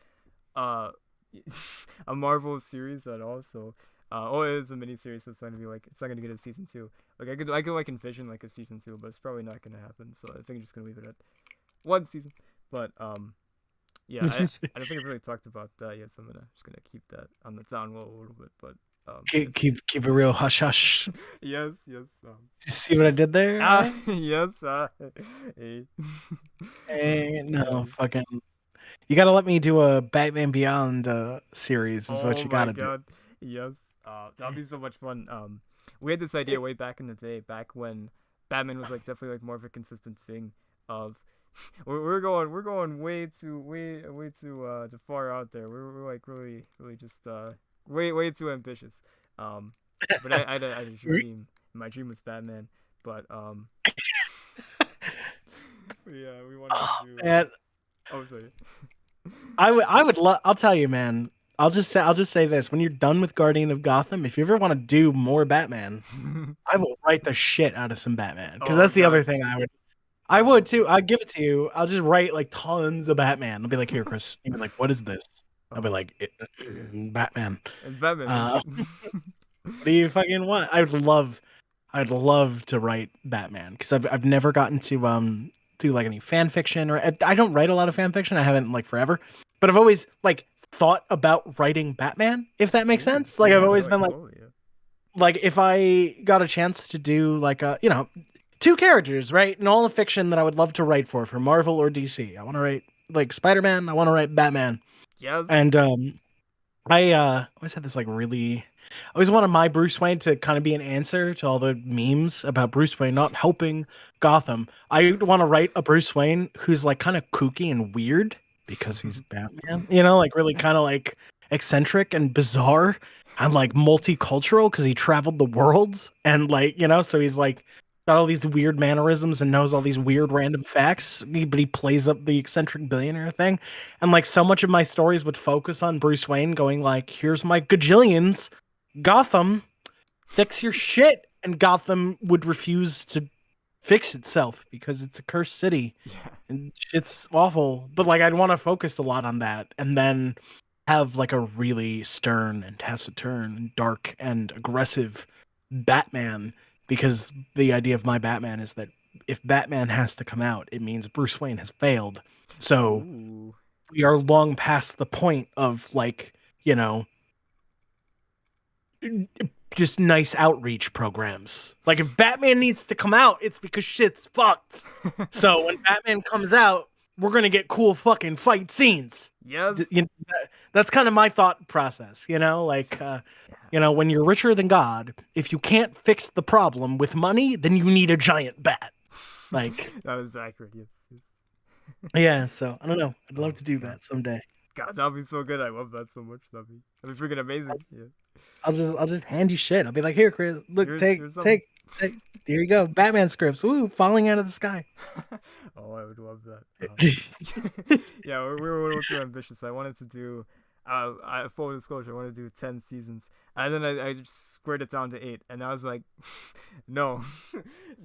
a Marvel series at all. So it's a mini series, so it's not gonna be like it's not gonna get a season 2. Like I could like envision like a season 2, but it's probably not gonna happen. So I think I'm just gonna leave it at one season. But yeah, I don't think I've really talked about that yet, so I'm just gonna keep that on the down low a little bit. But keep it real hush hush. yes. See what I did there? Yes. Hey. Hey, no, fucking. You got to let me do a Batman Beyond series. Is what Oh you got my to do. god. Yes. That'd be so much fun. We had this idea way back in the day, back when Batman was like definitely like more of a consistent thing. Of we're going way too far out there. We're like really just way too ambitious. Um, but I had a dream. My dream was Batman. But yeah, we wanted to Oh, do. man, Oh, sorry. I would love. I'll tell you, man. I'll just say this: when you're done with Guardian of Gotham, if you ever want to do more Batman, I will write the shit out of some Batman because Oh that's the other god. thing I would. I Oh, would too. I'd give it to you. I'll just write like tons of Batman. I'll be like, here, Chris. You'll be like, what is this? I'll be oh, like, Batman. it's Batman. Uh, what do you fucking want? I'd love to write Batman because I've never gotten to do like any fan fiction or I don't write a lot of fan fiction. I haven't like forever, but I've always like thought about writing Batman. If that makes Ooh, sense. Like I've yeah, no, always like been totally. Yeah. like if I got a chance to do like a two characters right in all the fiction that I would love to write for Marvel or DC. I want to write like Spider-Man. I want to write Batman, Yes. and I always had this like really I always wanted my Bruce Wayne to kind of be an answer to all the memes about Bruce Wayne not helping Gotham. I want to write a Bruce Wayne who's like kind of kooky and weird because he's Batman, like really kind of like eccentric and bizarre and like multicultural because he traveled the world and like, so he's like got all these weird mannerisms and knows all these weird random facts, but he plays up the eccentric billionaire thing. And like so much of my stories would focus on Bruce Wayne going like, here's my gajillions, Gotham, fix your shit. And Gotham would refuse to fix itself because it's a cursed city Yeah. and it's awful. But like I'd want to focus a lot on that and then have like a really stern and taciturn and dark and aggressive Batman because the idea of my Batman is that if Batman has to come out, it means Bruce Wayne has failed. So Ooh. we are long past the point of like, you know, just nice outreach programs. Like if Batman needs to come out, it's because shit's fucked. So when Batman comes out, we're gonna get cool fucking fight scenes. Yes. That's kind of my thought process, like Yeah. when you're richer than God, if you can't fix the problem with money, then you need a giant bat. Like, That is accurate. Yes. Yes. yeah, so I don't know. I'd love Oh to do god. that someday. God, that'd be so good. I love that so much. That'd be freaking amazing. Yeah. I'll just hand you shit. I'll be like, here, Chris, look, Here's take, something. take, take. Here you go, Batman scripts. Ooh, falling out of the sky. Oh, I would love that. Yeah, we were a little too ambitious. I wanted to do, full disclosure, I wanted to do 10 seasons, and then I just squared it down to 8, and I was like, no.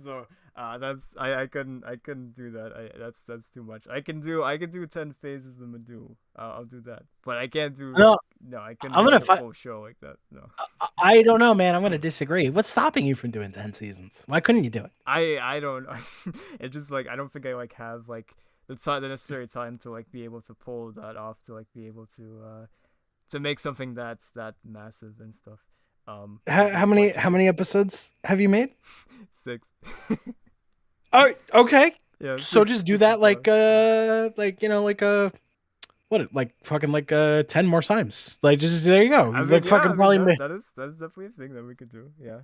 So I couldn't do that. That's too much. I can do 10 phases of Medu. I'll do that, but I can't do No, no. I couldn't I'm do gonna like a fight. full show like that. No. I don't know, man. I'm gonna disagree. What's stopping you from doing 10 seasons? Why couldn't you do it? I don't. It's just like I don't think I like have like the necessary time to like be able to pull that off to like be able to make something that's that massive and stuff. How many But how many episodes have you made? 6. Oh, okay. Yeah, So six just do six so that far. what like fucking 10 more times. Like just there you go. I mean, Like yeah, fucking I mean probably that's definitely a thing that we could do. Yeah.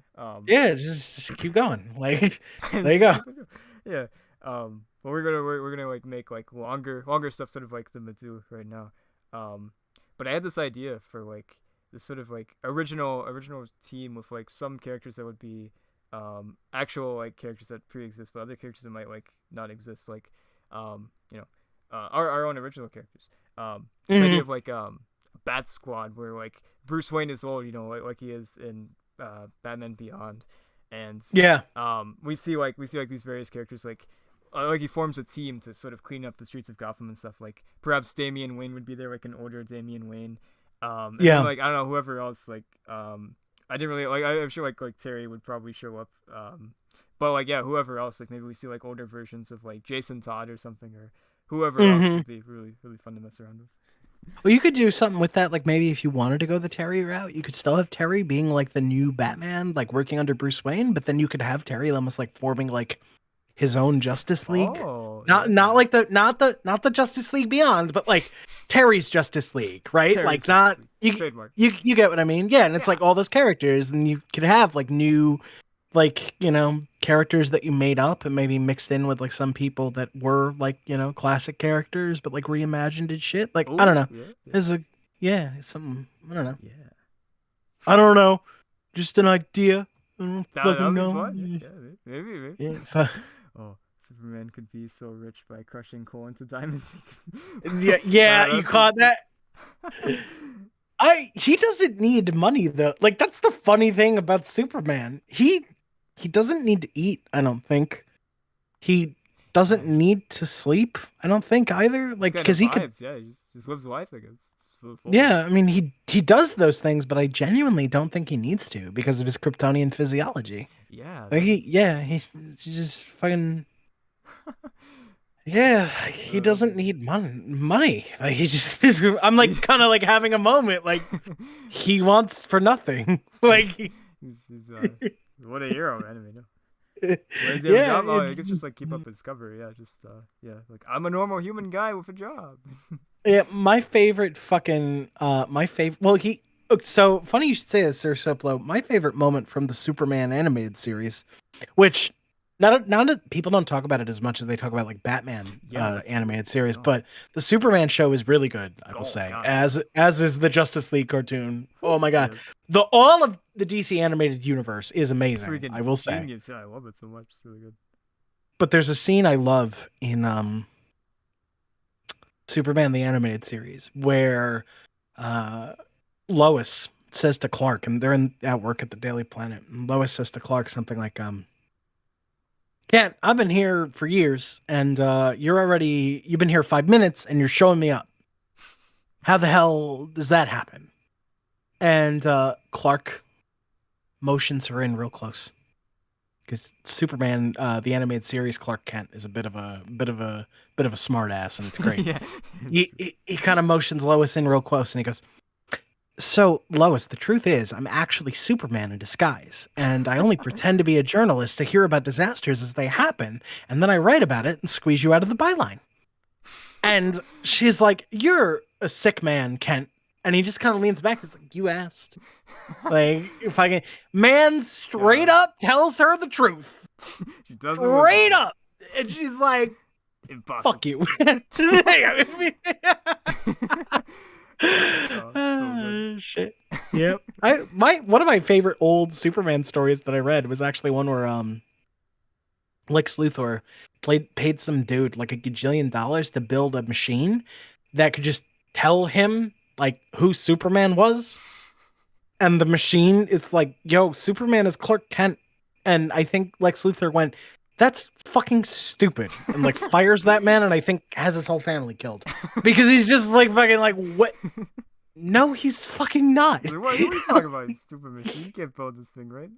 yeah, just keep going. Like there you Just go. keep it going. Yeah. But we're gonna like make like longer stuff sort of like the Medu right now. But I had this idea for like this sort of like original team with like some characters that would be actual like characters that pre-exist, but other characters that might like not exist, like our own original characters. This idea Mhm. of like Bat Squad where like Bruce Wayne is old, like he is in Batman Beyond, and Yeah. we see like these various characters like he forms a team to sort of clean up the streets of Gotham and stuff. Like perhaps Damian Wayne would be there, like an older Damian Wayne, and then Yeah. like I don't know whoever else like I didn't really like I'm sure like Terry would probably show up, but like yeah whoever else like maybe we see like older versions of like Jason Todd or something or whoever else Mhm. would be really fun to mess around with. Well, you could do something with that. Like maybe if you wanted to go the Terry route, you could still have Terry being like the new Batman, like working under Bruce Wayne, but then you could have Terry almost like forming like his own Justice League. Oh, Not yeah. not the Justice League Beyond, but like Terry's Justice League, right? Terry's Like Justice not League. Trademark. you get what I mean? Yeah, and it's Yeah. like all those characters, and you could have like new, like, you know, characters that you made up and maybe mixed in with like some people that were like, you know, classic characters, but like reimagined and shit. Like I Ooh, don't know. yeah, yeah, This is a yeah, something I don't know. yeah. I don't know. Just an idea. I don't That'd fucking be know. fun. Yeah, maybe. Yeah, Oh, Superman could be so rich by crushing coal into diamonds. yeah, you caught that. He doesn't need money though. Like that's the funny thing about Superman. He doesn't need to eat, I don't think. He doesn't need to sleep, I don't think either. Like because he could. Yeah, he just lives life, I guess. Yeah, I mean he does those things, but I genuinely don't think he needs to because of his Kryptonian physiology. Yeah. Like he just fucking. Yeah, he doesn't need money. Like he just I'm like kind of like having a moment. Like he wants for nothing. Like he's what a hero, man. Yeah, Oh, I guess just like keep up his cover. Yeah, just yeah, like I'm a normal human guy with a job. yeah. My favorite fucking my favorite. Well, so funny you should say this, Sir Soplo. My favorite moment from the Superman animated series, which not people don't talk about it as much as they talk about like Batman animated series, but the Superman show is really good. I will say, God. as is the Justice League cartoon. Oh my god, all of the DC animated universe is amazing. I will say, genius. Yeah, I love it so much. It's really good. But there's a scene I love in Superman the animated series where Lois says to Clark, and they're at work at the Daily Planet, and Lois says to Clark something like, Kent, I've been here for years, and you've been here 5 minutes, and you're showing me up. How the hell does that happen? And Clark motions her in real close. Because Superman, the animated series, Clark Kent is a bit of a smart ass, and it's great. Yeah. He kind of motions Lois in real close, and he goes, "So, Lois, the truth is, I'm actually Superman in disguise, and I only pretend to be a journalist to hear about disasters as they happen, and then I write about it and squeeze you out of the byline." And she's like, "You're a sick man, Kent." And he just kind of leans back. He's like, "You asked." Like, if I can, man, straight up tells her the truth. She doesn't straight up, and she's like, impossible. "Fuck you." So shit. Yep. One of my favorite old Superman stories that I read was actually one where Lex Luthor paid some dude like $1 gajillion to build a machine that could just tell him like who Superman was. And the machine is like, "Yo, Superman is Clark Kent." And I think Lex Luthor went, "That's fucking stupid," and like fires that man, and I think has his whole family killed because he's just like fucking like, what? No, he's fucking not. What are you talking about, you stupid machine? You can't build this thing, right?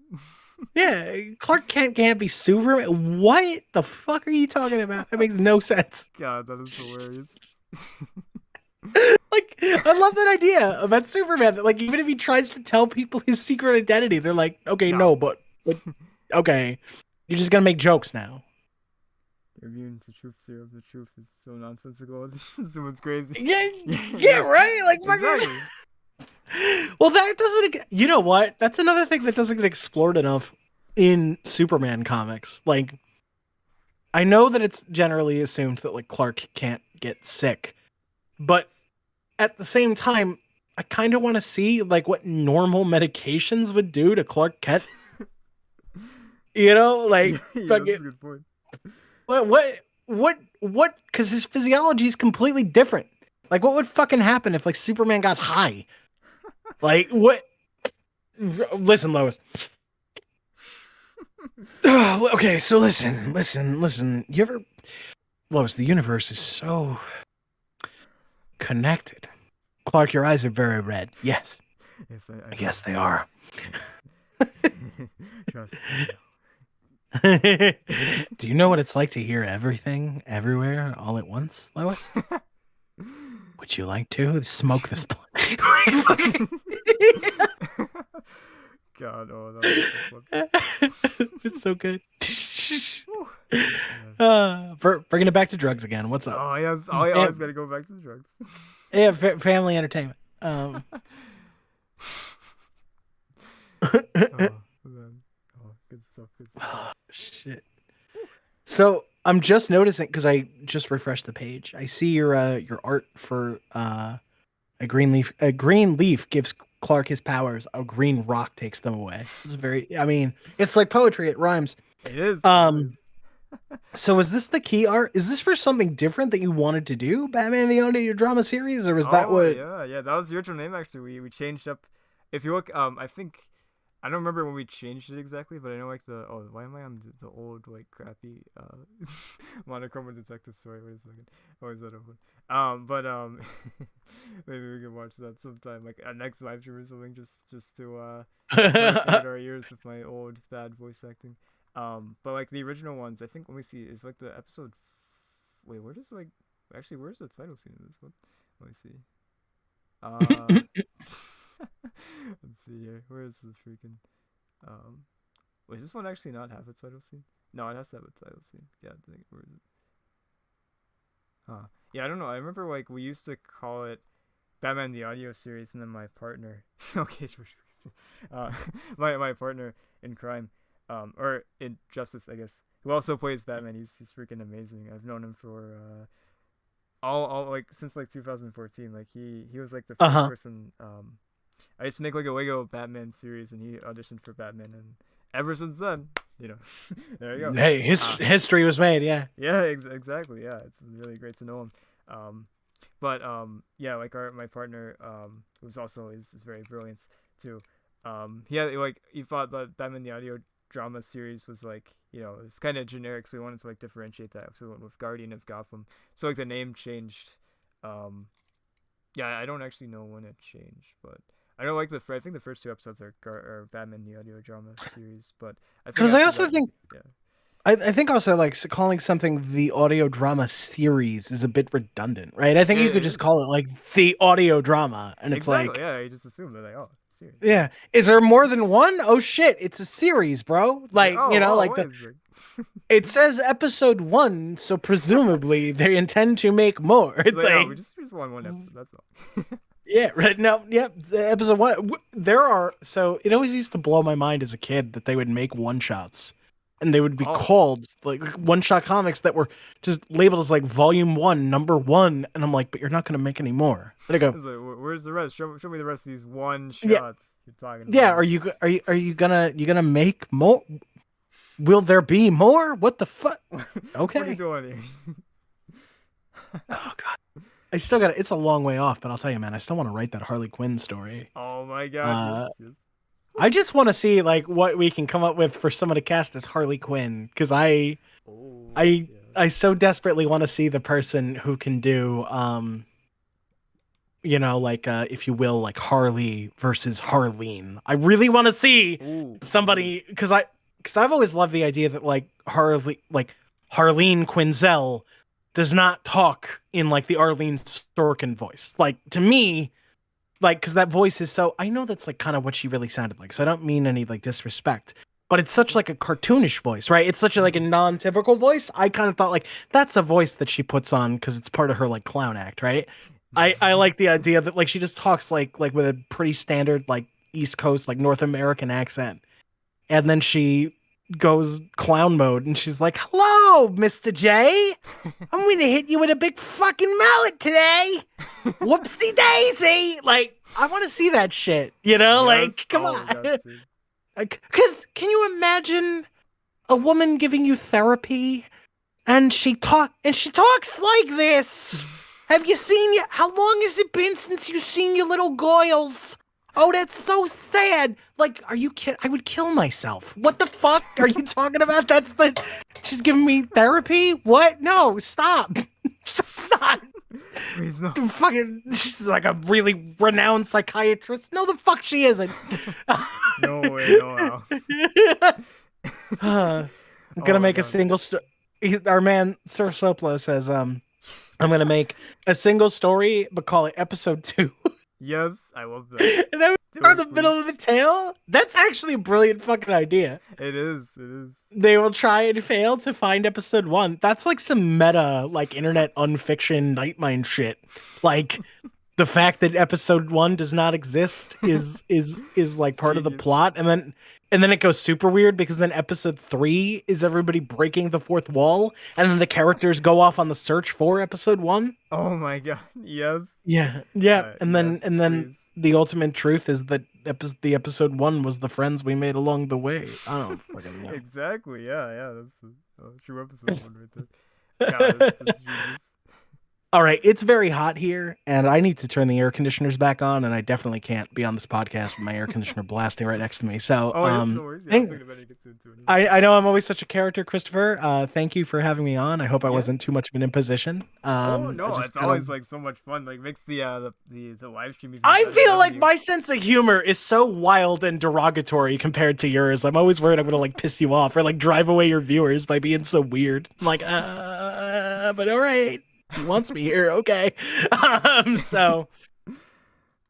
Yeah, Clark Kent can't be Superman. What the fuck are you talking about? That makes no sense. God, that is hilarious. Like, I love that idea about Superman. That like, even if he tries to tell people his secret identity, they're like, "Okay, no, but okay, you're just gonna make jokes now." They're immune to truth serum. The truth is so nonsensical. Someone's crazy. Yeah, right. Like, exactly. Well, that doesn't. You know what? That's another thing that doesn't get explored enough in Superman comics. Like, I know that it's generally assumed that like Clark can't get sick, but at the same time, I kind of want to see like what normal medications would do to Clark Kent. You know, like that's a good point. What? Because his physiology is completely different. Like, what would fucking happen if like Superman got high? Like, what? Listen, Lois. Okay, so listen. You ever, Lois? The universe is so connected. Clark, your eyes are very red. Yes. Yes, I guess they are. Trust me. Do you know what it's like to hear everything, everywhere, all at once, Lois? Would you like to smoke this blunt? God, oh, that was so fun. It's so good. Man. Bringing it back to drugs again. What's up? Oh yeah, This is I always gotta go back to the drugs. family entertainment. Oh man, oh good stuff, good stuff. Oh, shit. So I'm just noticing because I just refreshed the page. I see your art for a green leaf. A green leaf gives Clark his powers. A green rock takes them away. It's very. I mean, it's like poetry. It rhymes. It is, it is. Um. So is this the key art? Is this for something different that you wanted to do, Batman the Audio Drama series, or was that Oh what? yeah, yeah. That was the original name actually. We changed up. If you look, I think I don't remember when we changed it exactly, but I know like the why am I on the old like crappy monochrome detective story? Wait a second. Oh, is that open? But maybe we can watch that sometime, like a next live stream or something, just to placate our ears with my old bad voice acting. But like the original ones, I think let me see, is like the episode. Wait, where does like actually where's the title scene in this one? Let me see. Uh, let's see here. Where's the freaking um? Wait, does this one actually not have a title scene? No, it has to have a title scene. Yeah, dang, where is it? Huh? Yeah, I don't know. I remember like we used to call it Batman the Audio series, and then my partner, okay, uh, my partner in crime, or in justice, I guess, who also plays Batman. He's freaking amazing. I've known him for all like since like 2014. Like he was like the first Uh-huh. person. I used to make like a Lego Batman series, and he auditioned for Batman, and ever since then, you know, there you go. Hey, Uh, history was made. Yeah. yeah, exactly. Yeah, it's really great to know him. Um, but yeah, like our my partner who's also is very brilliant too. He had like he thought that Batman the Audio Drama series was like it was kind of generic, so we wanted to like differentiate that. So we went with Guardian of Gotham. So like the name changed. Um, yeah, I don't actually know when it changed, but I don't like I think the first two episodes are Batman the Audio Drama series, but I think Because I after also that, think yeah, I think also like calling something the audio drama series is a bit redundant, right? I think you could it just is. call it like the audio drama, and it's Exactly. like, Yeah, you just assume they're like, oh, serious. Yeah. yeah, is there more than one? Oh shit, it's a series, bro. Yeah. Like Oh, like wait the a sec. it says episode 1, so presumably they intend to make more. It's like, oh, Like, we just want one episode. That's all. yeah, right. No, yep. The episode 1. There are so it always used to blow my mind as a kid that they would make one shots, and they would be Oh, called like one shot comics that were just labeled as like volume 1, number 1, and I'm like, but you're not gonna make any more. Then I go, it's like, where's the rest? Show me the rest of these one yeah, shots you're talking yeah. about. Are you gonna make more? Will there be more? What the fuck? What are you Okay. doing here? Oh god. I still got it's a long way off, but I'll tell you, man, I still want to write that Harley Quinn story. Oh my God! Yes, Uh, yes. I just want to see like what we can come up with for someone to cast as Harley Quinn because Oh I yeah. I so desperately want to see the person who can do like if you will like Harley versus Harleen. I really want to see Oh, oh. somebody because I've always loved the idea that like Harleen Quinzel does not talk in like the Arlene Sorkin voice. Like to me, like because that voice is so I know that's like kind of what she really sounded like. So I don't mean any like disrespect. But it's such like a cartoonish voice, right? It's such a like a non-typical voice. I kind of thought like that's a voice that she puts on because it's part of her like clown act, right? I like the idea that like she just talks like with a pretty standard like East Coast like North American accent, and then she goes clown mode and she's like, "Hello, Mister J. I'm gonna hit you with a big fucking mallet today. Whoopsie daisy!" Like I want to see that shit. Yes. Like come Oh, on. got to. Like, cause can you imagine a woman giving you therapy and she talks like this? Have you seen you? How long has it been since you've seen your little goils? Oh, that's so sad. Like, are you kidding? I would kill myself. What the fuck are you talking about? She's giving me therapy? What? No, stop. That's not Please no. fucking. She's like a really renowned psychiatrist. No, the fuck she isn't. No way. No how. I'm Oh gonna my make a God. single story. Our man Sir Soplo says, I'm gonna make a single story, but call it episode 2. Yes, I love that. And then Do from it, the please. middle of the tail. That's actually a brilliant fucking idea. It is. It is. They will try and fail to find episode one. That's like some meta, like internet unfiction nightmind shit. Like the fact that episode one does not exist is like It's part of the genius. plot, and then it goes super weird because then episode three is everybody breaking the fourth wall, and then the characters go off on the search for episode one. Oh my god. Yes. Yeah, Yes, and then please. the ultimate truth is that the episode one was the friends we made along the way. I don't fucking know. Exactly. Yeah, yeah. That's a true episode one right there. God, that's genius. All right, it's very hot here, and I need to turn the air conditioners back on, and I definitely can't be on this podcast with my air conditioner blasting right next to me. So, Oh yes, no worries. Yeah, I was thank, thinking about it get into it. I know I'm always such a character, Christopher. Thank you for having me on. I hope I Yeah. wasn't too much of an imposition. Oh I no, just it's kind of always like so much fun. Like makes the live stream even I better feel having like you. my sense of humor is so wild and derogatory compared to yours. I'm always worried I'm gonna like piss you off or like drive away your viewers by being so weird. I'm like, but all right, he wants me here, okay. So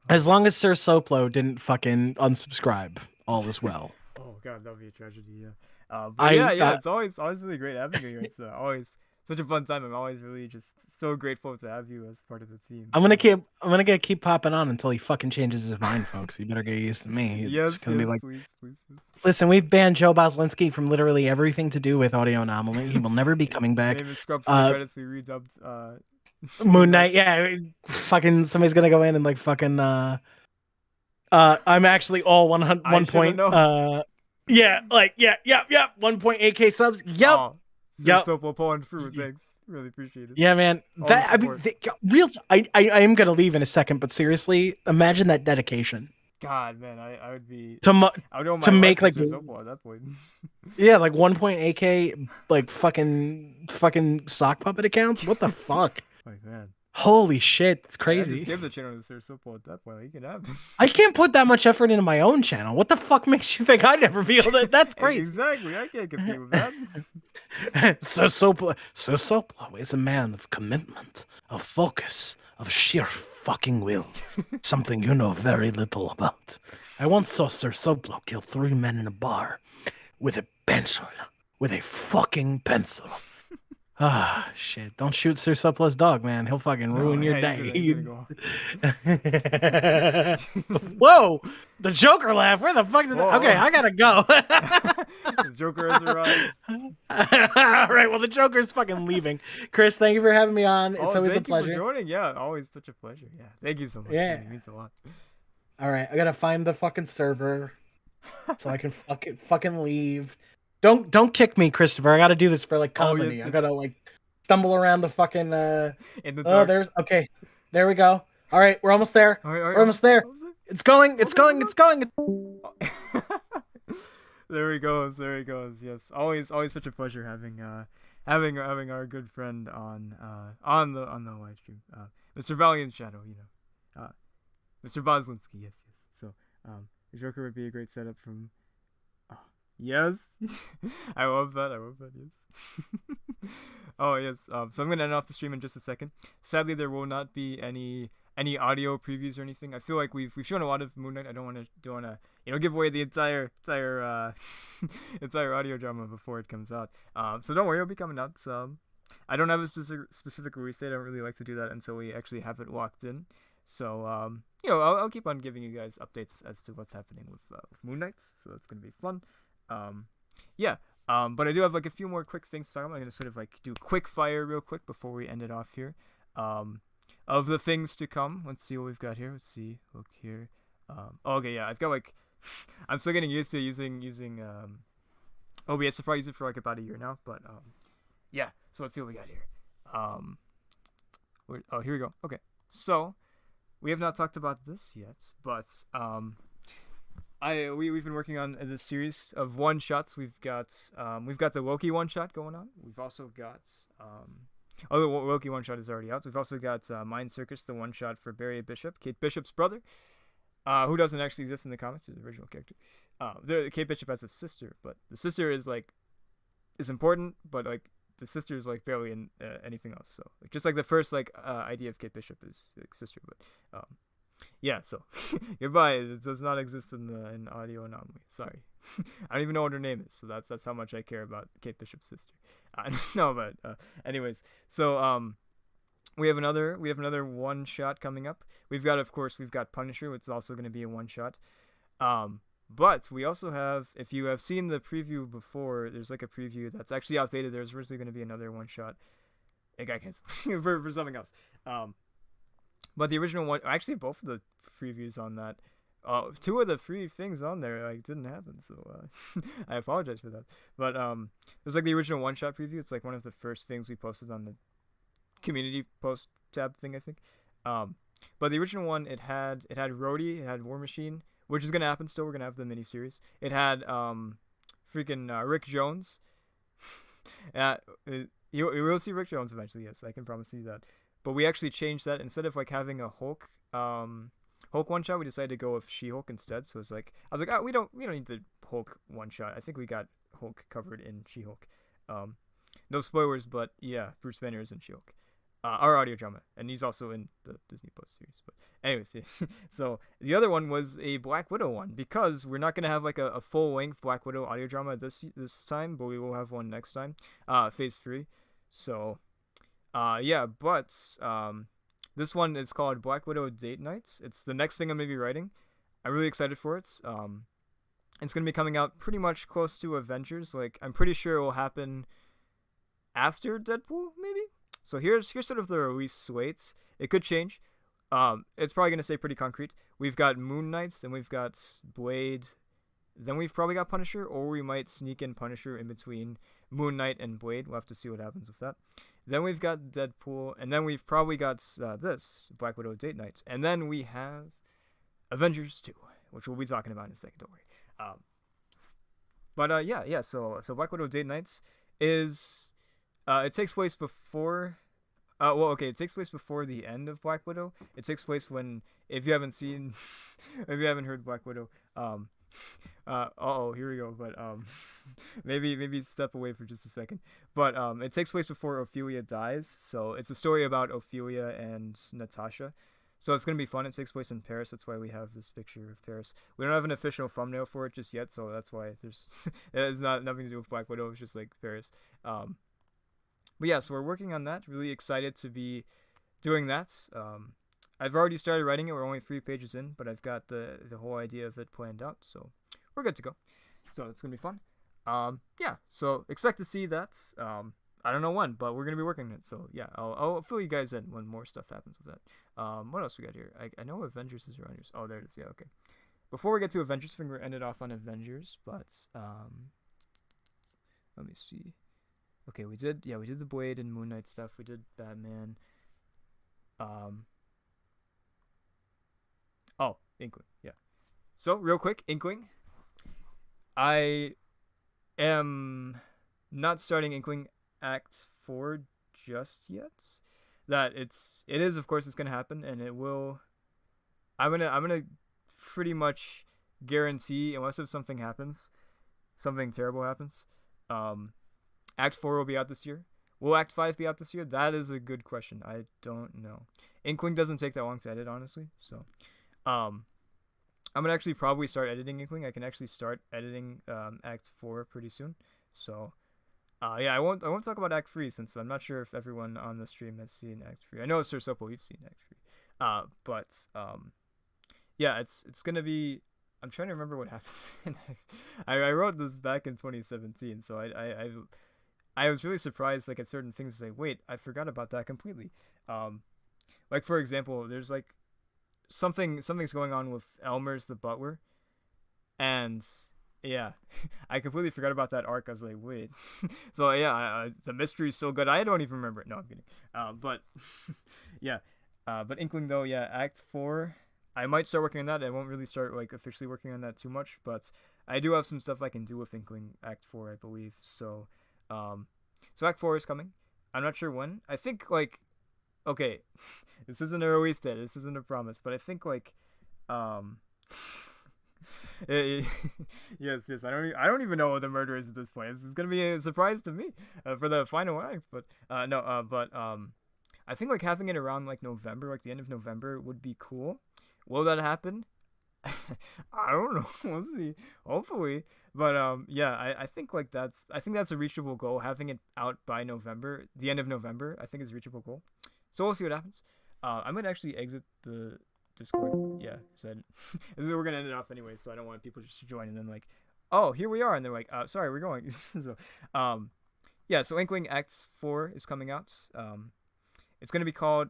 as long as Sir Soplo didn't fucking unsubscribe, all is well. Oh god, that would be a tragedy. Yeah. But I yeah, it's always really great having you here. It's always such a fun time. I'm always really just so grateful to have you as part of the team. I'm gonna keep popping on until he fucking changes his mind, folks. You better get used to me. It's Yes, gonna be yes, like, please, please, please. listen, we've banned Joe Boslinski from literally everything to do with Audio Anomaly. He will never be coming back. Famous scrub from the credits. We redubbed Moon Moon Knight. Knight, yeah, fucking somebody's gonna go in and like fucking I'm actually all 100 I 1 should have point known. yeah, like yeah 1.8k subs. Yep. Oh, Sir Yep. Sopo pulling through. Thanks. Really appreciate it. Yeah, man. All That the I mean, support. real. I am gonna leave in a second, but seriously, imagine that dedication God, man, I would be. to I would owe to my life make to like Sir Sopo at that point. yeah, like 1.8k like fucking sock puppet accounts. What the fuck? Like man, Holy shit, it's I crazy. just gave the channel to Sir Sopo at that point. Like, you can have. I can't put that much effort into my own channel. What the fuck makes you think I'd never be able to? That's crazy. Exactly. I can't compete with that. So Soplo is a man of commitment, of focus, of sheer fucking will. Something you know very little about. I once saw Sir Soplo kill 3 men in a bar with a pencil. With a fucking pencil. Ah, shit. Don't shoot Sir Soplo's dog, man. He'll fucking ruin your yeah, day. he's gonna Whoa! The Joker laugh. Where the fuck did that? Whoa, Okay, whoa. I gotta go. The Joker has arrived. All right, well, the Joker's fucking leaving. Chris, thank you for having me on. It's always a Thank you for pleasure. joining. Yeah, always such a pleasure. Yeah, thank you so much. Yeah. It means a lot. All right, I gotta find the fucking server so I can fucking leave. Don't kick me, Christopher. I gotta do this for like comedy. yes, I gotta like stumble around the fucking In the Oh, dark. there's okay. There we go. All right, we're almost there. All right, We're almost there. almost It's going. It's Okay, going. go. It's going. There he goes. There he goes. Yes, always such a pleasure having having our good friend on the live stream, Mr. Valiant Shadow. You know, Mr. Boslinski. Yes, yes. So, the Joker would be a great setup from. Yes, I love that. I love that. Yes. Oh yes. So I'm gonna end off the stream in just a second. Sadly, there will not be any audio previews or anything. I feel like we've shown a lot of Moon Knight. I don't want to give away the entire entire audio drama before it comes out. So don't worry, it'll be coming out. I don't have a specific release date. I don't really like to do that until we actually have it locked in. So I'll keep on giving you guys updates as to what's happening with Moon Knight. So that's gonna be fun. But I do have like a few more quick things to talk about. I'm gonna sort of like do quick fire real quick before we end it off here. Of the things to come, let's see what we've got here. Let's see. Look here. Okay, yeah, I've got like I'm still getting used to using OBS. I've probably used it for like about a year now, but yeah. So let's see what we got here. Here we go. Okay, so we have not talked about this yet, but we've been working on this series of one shots. We've got the Loki one shot going on. We've also got the Loki one shot is already out. So we've also got Mind Circus, the one shot for Barry Bishop, Kate Bishop's brother, who doesn't actually exist in the comics, the original character. Kate Bishop has a sister, but the sister is important, but like the sister is like barely in anything else. So like, just like the first idea of Kate Bishop is like sister, but Yeah, so goodbye. It does not exist in audio anomaly. Sorry, I don't even know what her name is. So that's how much I care about Kate Bishop's sister. No, but anyways, so we have another one shot coming up. We've got Punisher, which is also going to be a one shot. But we also have, if you have seen the preview before, there's like a preview that's actually outdated. There's originally going to be another one shot. It got canceled for something else. But the original one, actually, both of the previews on that, two of the free things on there like didn't happen. So I apologize for that. But it was like the original one shot preview. It's like one of the first things we posted on the community post tab thing, I think. But the original one, it had Rhodey, it had War Machine, which is gonna happen still. We're gonna have the miniseries. It had freaking Rick Jones. You will see Rick Jones eventually. Yes, I can promise you that. But we actually changed that. Instead of like having a Hulk one shot, we decided to go with She-Hulk instead. So it's like I was like, oh, we don't need the Hulk one shot. I think we got Hulk covered in She-Hulk. No spoilers, but yeah, Bruce Banner is in She-Hulk. Our audio drama, and he's also in the Disney Plus series. But anyways, yeah. So the other one was a Black Widow one, because we're not gonna have like a full length Black Widow audio drama this time, but we will have one next time, Phase 3. So yeah, but this one is called Black Widow Date Nights. It's the next thing I'm gonna be writing. I'm really excited for it. It's gonna be coming out pretty much close to Avengers. Like I'm pretty sure it will happen after Deadpool, maybe. So here's sort of the release slates. It could change. It's probably gonna stay pretty concrete. We've got Moon Knights, then we've got Blade, then we've probably got Punisher, or we might sneak in Punisher in between Moon Knight and Blade. We'll have to see what happens with that. Then we've got Deadpool, and then we've probably got this Black Widow Date Nights, and then we have Avengers 2, which we'll be talking about in a second. Don't worry. But yeah. So Black Widow Date Nights is it takes place before. It takes place before the end of Black Widow. It takes place when, if you haven't seen, if you haven't heard Black Widow, here we go. But maybe step away for just a second. But it takes place before Ophelia dies. So it's a story about Ophelia and Natasha. So it's gonna be fun. It takes place in Paris. That's why we have this picture of Paris. We don't have an official thumbnail for it just yet, so that's why there's it's not nothing to do with Black Widow. It's just like Paris. But yeah, so we're working on that. Really excited to be doing that. I've already started writing it. We're only 3 pages in, but I've got the whole idea of it planned out, so we're good to go. So it's gonna be fun. Yeah. So expect to see that. I don't know when, but we're gonna be working on it. So yeah, I'll fill you guys in when more stuff happens with that. What else we got here? I know Avengers is around here. Oh, there it is. Yeah. Okay. Before we get to Avengers, I think we're ended off on Avengers, but let me see. Okay, we did the Blade and Moon Knight stuff. We did Batman. Inkling. Yeah. So real quick, Inkling. I am not starting Inkling Act 4 just yet. It is of course it's gonna happen, and it will. I'm gonna pretty much guarantee, unless if something happens, something terrible happens. Act 4 will be out this year. Will Act 5 be out this year? That is a good question. I don't know. Inkling doesn't take that long to edit, honestly. So, I'm gonna actually probably start editing Inkling. I can actually start editing Act 4 pretty soon. So, yeah, I won't talk about Act 3 since I'm not sure if everyone on the stream has seen Act 3. I know Sir Sopo, you've seen Act 3. But yeah, it's gonna be. I'm trying to remember what happened. I wrote this back in 2017, so I was really surprised, like, at certain things, to say, wait, I forgot about that completely. Like, for example, there's like something's going on with Elmer's the butler, and yeah, I completely forgot about that arc. I was like, wait. So yeah, the mystery's so good. I don't even remember it. No, I'm kidding. But yeah, but Inkling though, yeah, Act 4. I might start working on that. I won't really start like officially working on that too much, but I do have some stuff I can do with Inkling Act 4, I believe. So Act 4 is coming. I'm not sure when. I think like, okay, this isn't a release date. This isn't a promise, but I think like, yes. I don't even know what the murder is at this point. This is gonna be a surprise to me for the final act. But I think like having it around like November, like the end of November, would be cool. Will that happen? I don't know. We'll see. Hopefully, but yeah, I think like that's a reachable goal. Having it out by November, the end of November, I think is a reachable goal. So we'll see what happens. I'm gonna actually exit the Discord. Yeah, said we're gonna end it off anyway, so I don't want people just to join and then like, oh, here we are, and they're like, sorry, we're going. So, yeah. So Inkling Act 4 is coming out. It's gonna be called.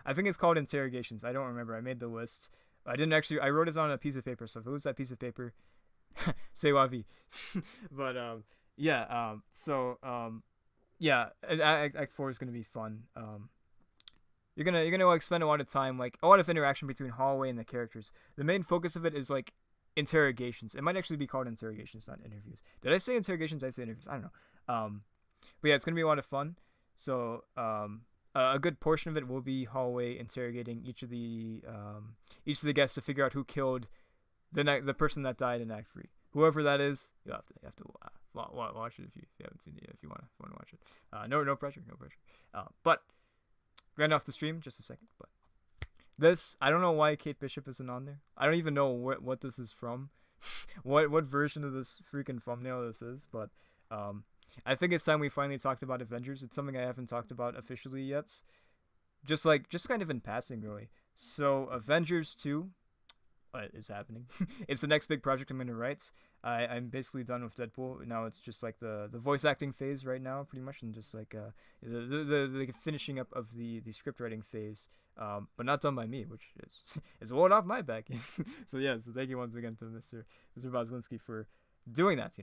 I think it's called Interrogations. I don't remember. I made the list. I didn't actually. I wrote it on a piece of paper. So if it was that piece of paper, say la vie. But yeah. Yeah. X4 is gonna be fun. You're gonna like spend a lot of time, like a lot of interaction between Hallway and the characters. The main focus of it is like interrogations. It might actually be called interrogations, not interviews. Did I say interrogations? Did I say interviews? I don't know. But yeah, it's gonna be a lot of fun. So a good portion of it will be Hallway interrogating each of the guests to figure out who killed the person that died in Act 3. Whoever that is, you have to watch it if you haven't seen it yet, if you want to watch it. No pressure, no pressure. But getting off the stream just a second. But this, I don't know why Kate Bishop isn't on there. I don't even know what this is from, what version of this freaking thumbnail this is. But I think it's time we finally talked about Avengers. It's something I haven't talked about officially yet. Just kind of in passing, really. So Avengers 2 is happening. It's the next big project I'm going to write. I'm basically done with Deadpool. Now it's just like the voice acting phase right now, pretty much, and just like the finishing up of the script writing phase, but not done by me, which is a load off my back. So yeah, so thank you once again to Mr. Boslinski for doing that.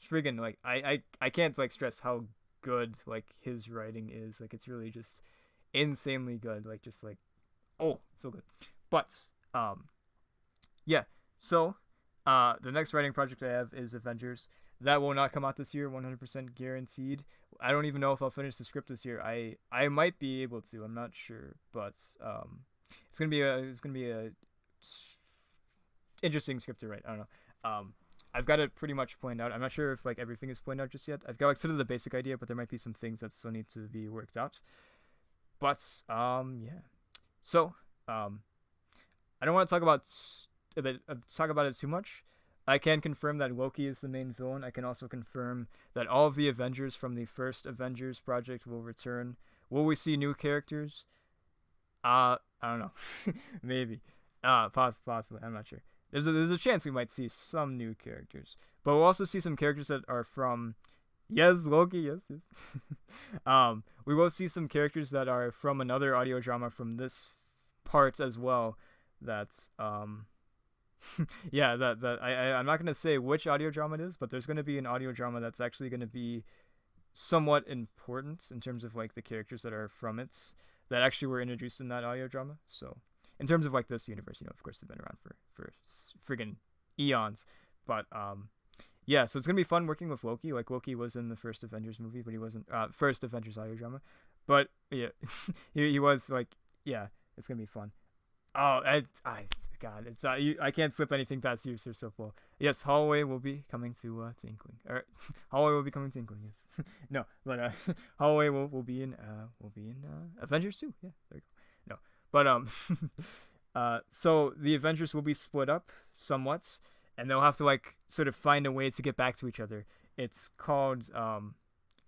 Friggin' like I can't like stress how good like his writing is. Like it's really just insanely good. Like just like, oh, so good. But yeah. So the next writing project I have is Avengers. That will not come out this year, 100% guaranteed. I don't even know if I'll finish the script this year. I might be able to. I'm not sure, but it's gonna be a interesting script to write. I don't know. I've got it pretty much planned out. I'm not sure if like everything is planned out just yet. I've got like sort of the basic idea, but there might be some things that still need to be worked out. But yeah. So I don't want to talk about it too much. I can confirm that Loki is the main villain. I can also confirm that all of the Avengers from the first Avengers project will return. Will we see new characters? I don't know. Maybe. Possibly. I'm not sure. There's a chance we might see some new characters, but we'll also see some characters that are from. Yes, Loki. Yes. We will see some characters that are from another audio drama from this part as well. That's yeah, I'm not gonna say which audio drama it is, but there's gonna be an audio drama that's actually gonna be somewhat important in terms of like the characters that are from it that actually were introduced in that audio drama. So in terms of like this universe, of course they've been around for friggin' eons, but yeah, so it's gonna be fun working with Loki. Like Loki was in the first Avengers movie, but he wasn't first Avengers audio drama, but yeah, he was like, yeah, it's gonna be fun. Oh, God, it's I can't slip anything past you, Sir Softball. Yes, Hallway will be coming to Inkling. Or Hallway will be coming to Inkling. Yes, no, but Hallway will be in Avengers 2. Yeah, there you go. No, but so the Avengers will be split up somewhat, and they'll have to like sort of find a way to get back to each other. It's called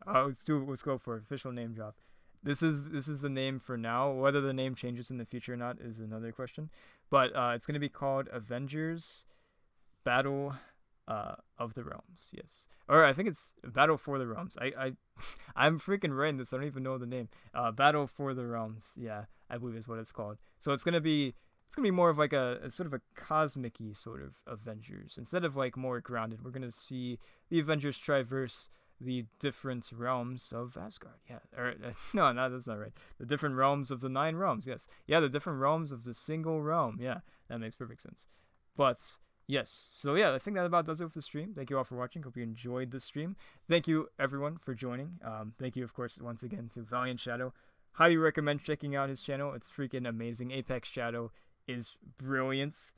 let's go for official name drop. This is the name for now. Whether the name changes in the future or not is another question. But it's going to be called Avengers Battle of the Realms. Yes, or I think it's Battle for the Realms. I'm freaking writing this. I don't even know the name. Battle for the Realms. Yeah, I believe is what it's called. So it's gonna be more of like a sort of a cosmic-y sort of Avengers instead of like more grounded. We're gonna see the Avengers traverse the different realms of Asgard. Yeah, or no, that's not right. The different realms of the 9 realms. Yes, yeah, the different realms of the single realm. Yeah, that makes perfect sense. But yes, so yeah, I think that about does it with the stream. Thank you all for watching. Hope you enjoyed the stream. Thank you everyone for joining. Thank you, of course, once again to Valiant Shadow. Highly recommend checking out his channel. It's freaking amazing. Apex Shadow is brilliant.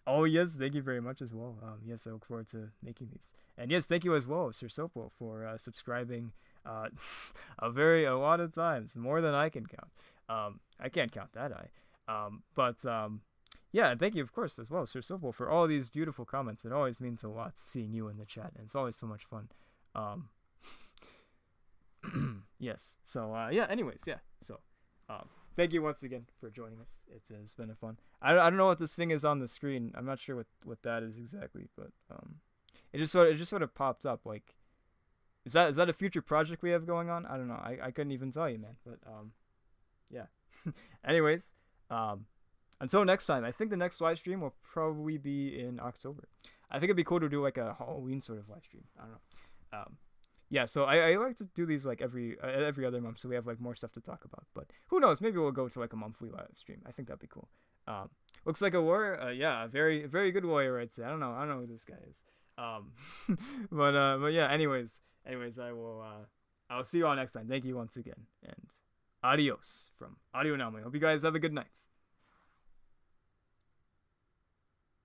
Oh yes, thank you very much as well. Yes, I look forward to making these. And yes, thank you as well, Sir Sopo, for subscribing a lot of times, more than I can count. I can't count that high. But yeah, thank you, of course, as well, Sir Sopal, for all these beautiful comments. It always means a lot seeing you in the chat, and it's always so much fun. Um, yes. So yeah. Anyways, yeah. So thank you once again for joining us. It's been a fun. I don't know what this thing is on the screen. I'm not sure what that is exactly, but it just sort of popped up. Like, is that a future project we have going on? I don't know. I couldn't even tell you, man. But yeah. Anyways, until next time, I think the next live stream will probably be in October. I think it'd be cool to do like a Halloween sort of live stream. I don't know. Yeah, so I like to do these like every other month, so we have like more stuff to talk about. But who knows? Maybe we'll go to like a monthly live stream. I think that'd be cool. Looks like a warrior. Yeah, a very good warrior, I'd say. I don't know who this guy is. Um, but yeah. Anyways, I'll see you all next time. Thank you once again, and adios from Audio Anomaly. Hope you guys have a good night.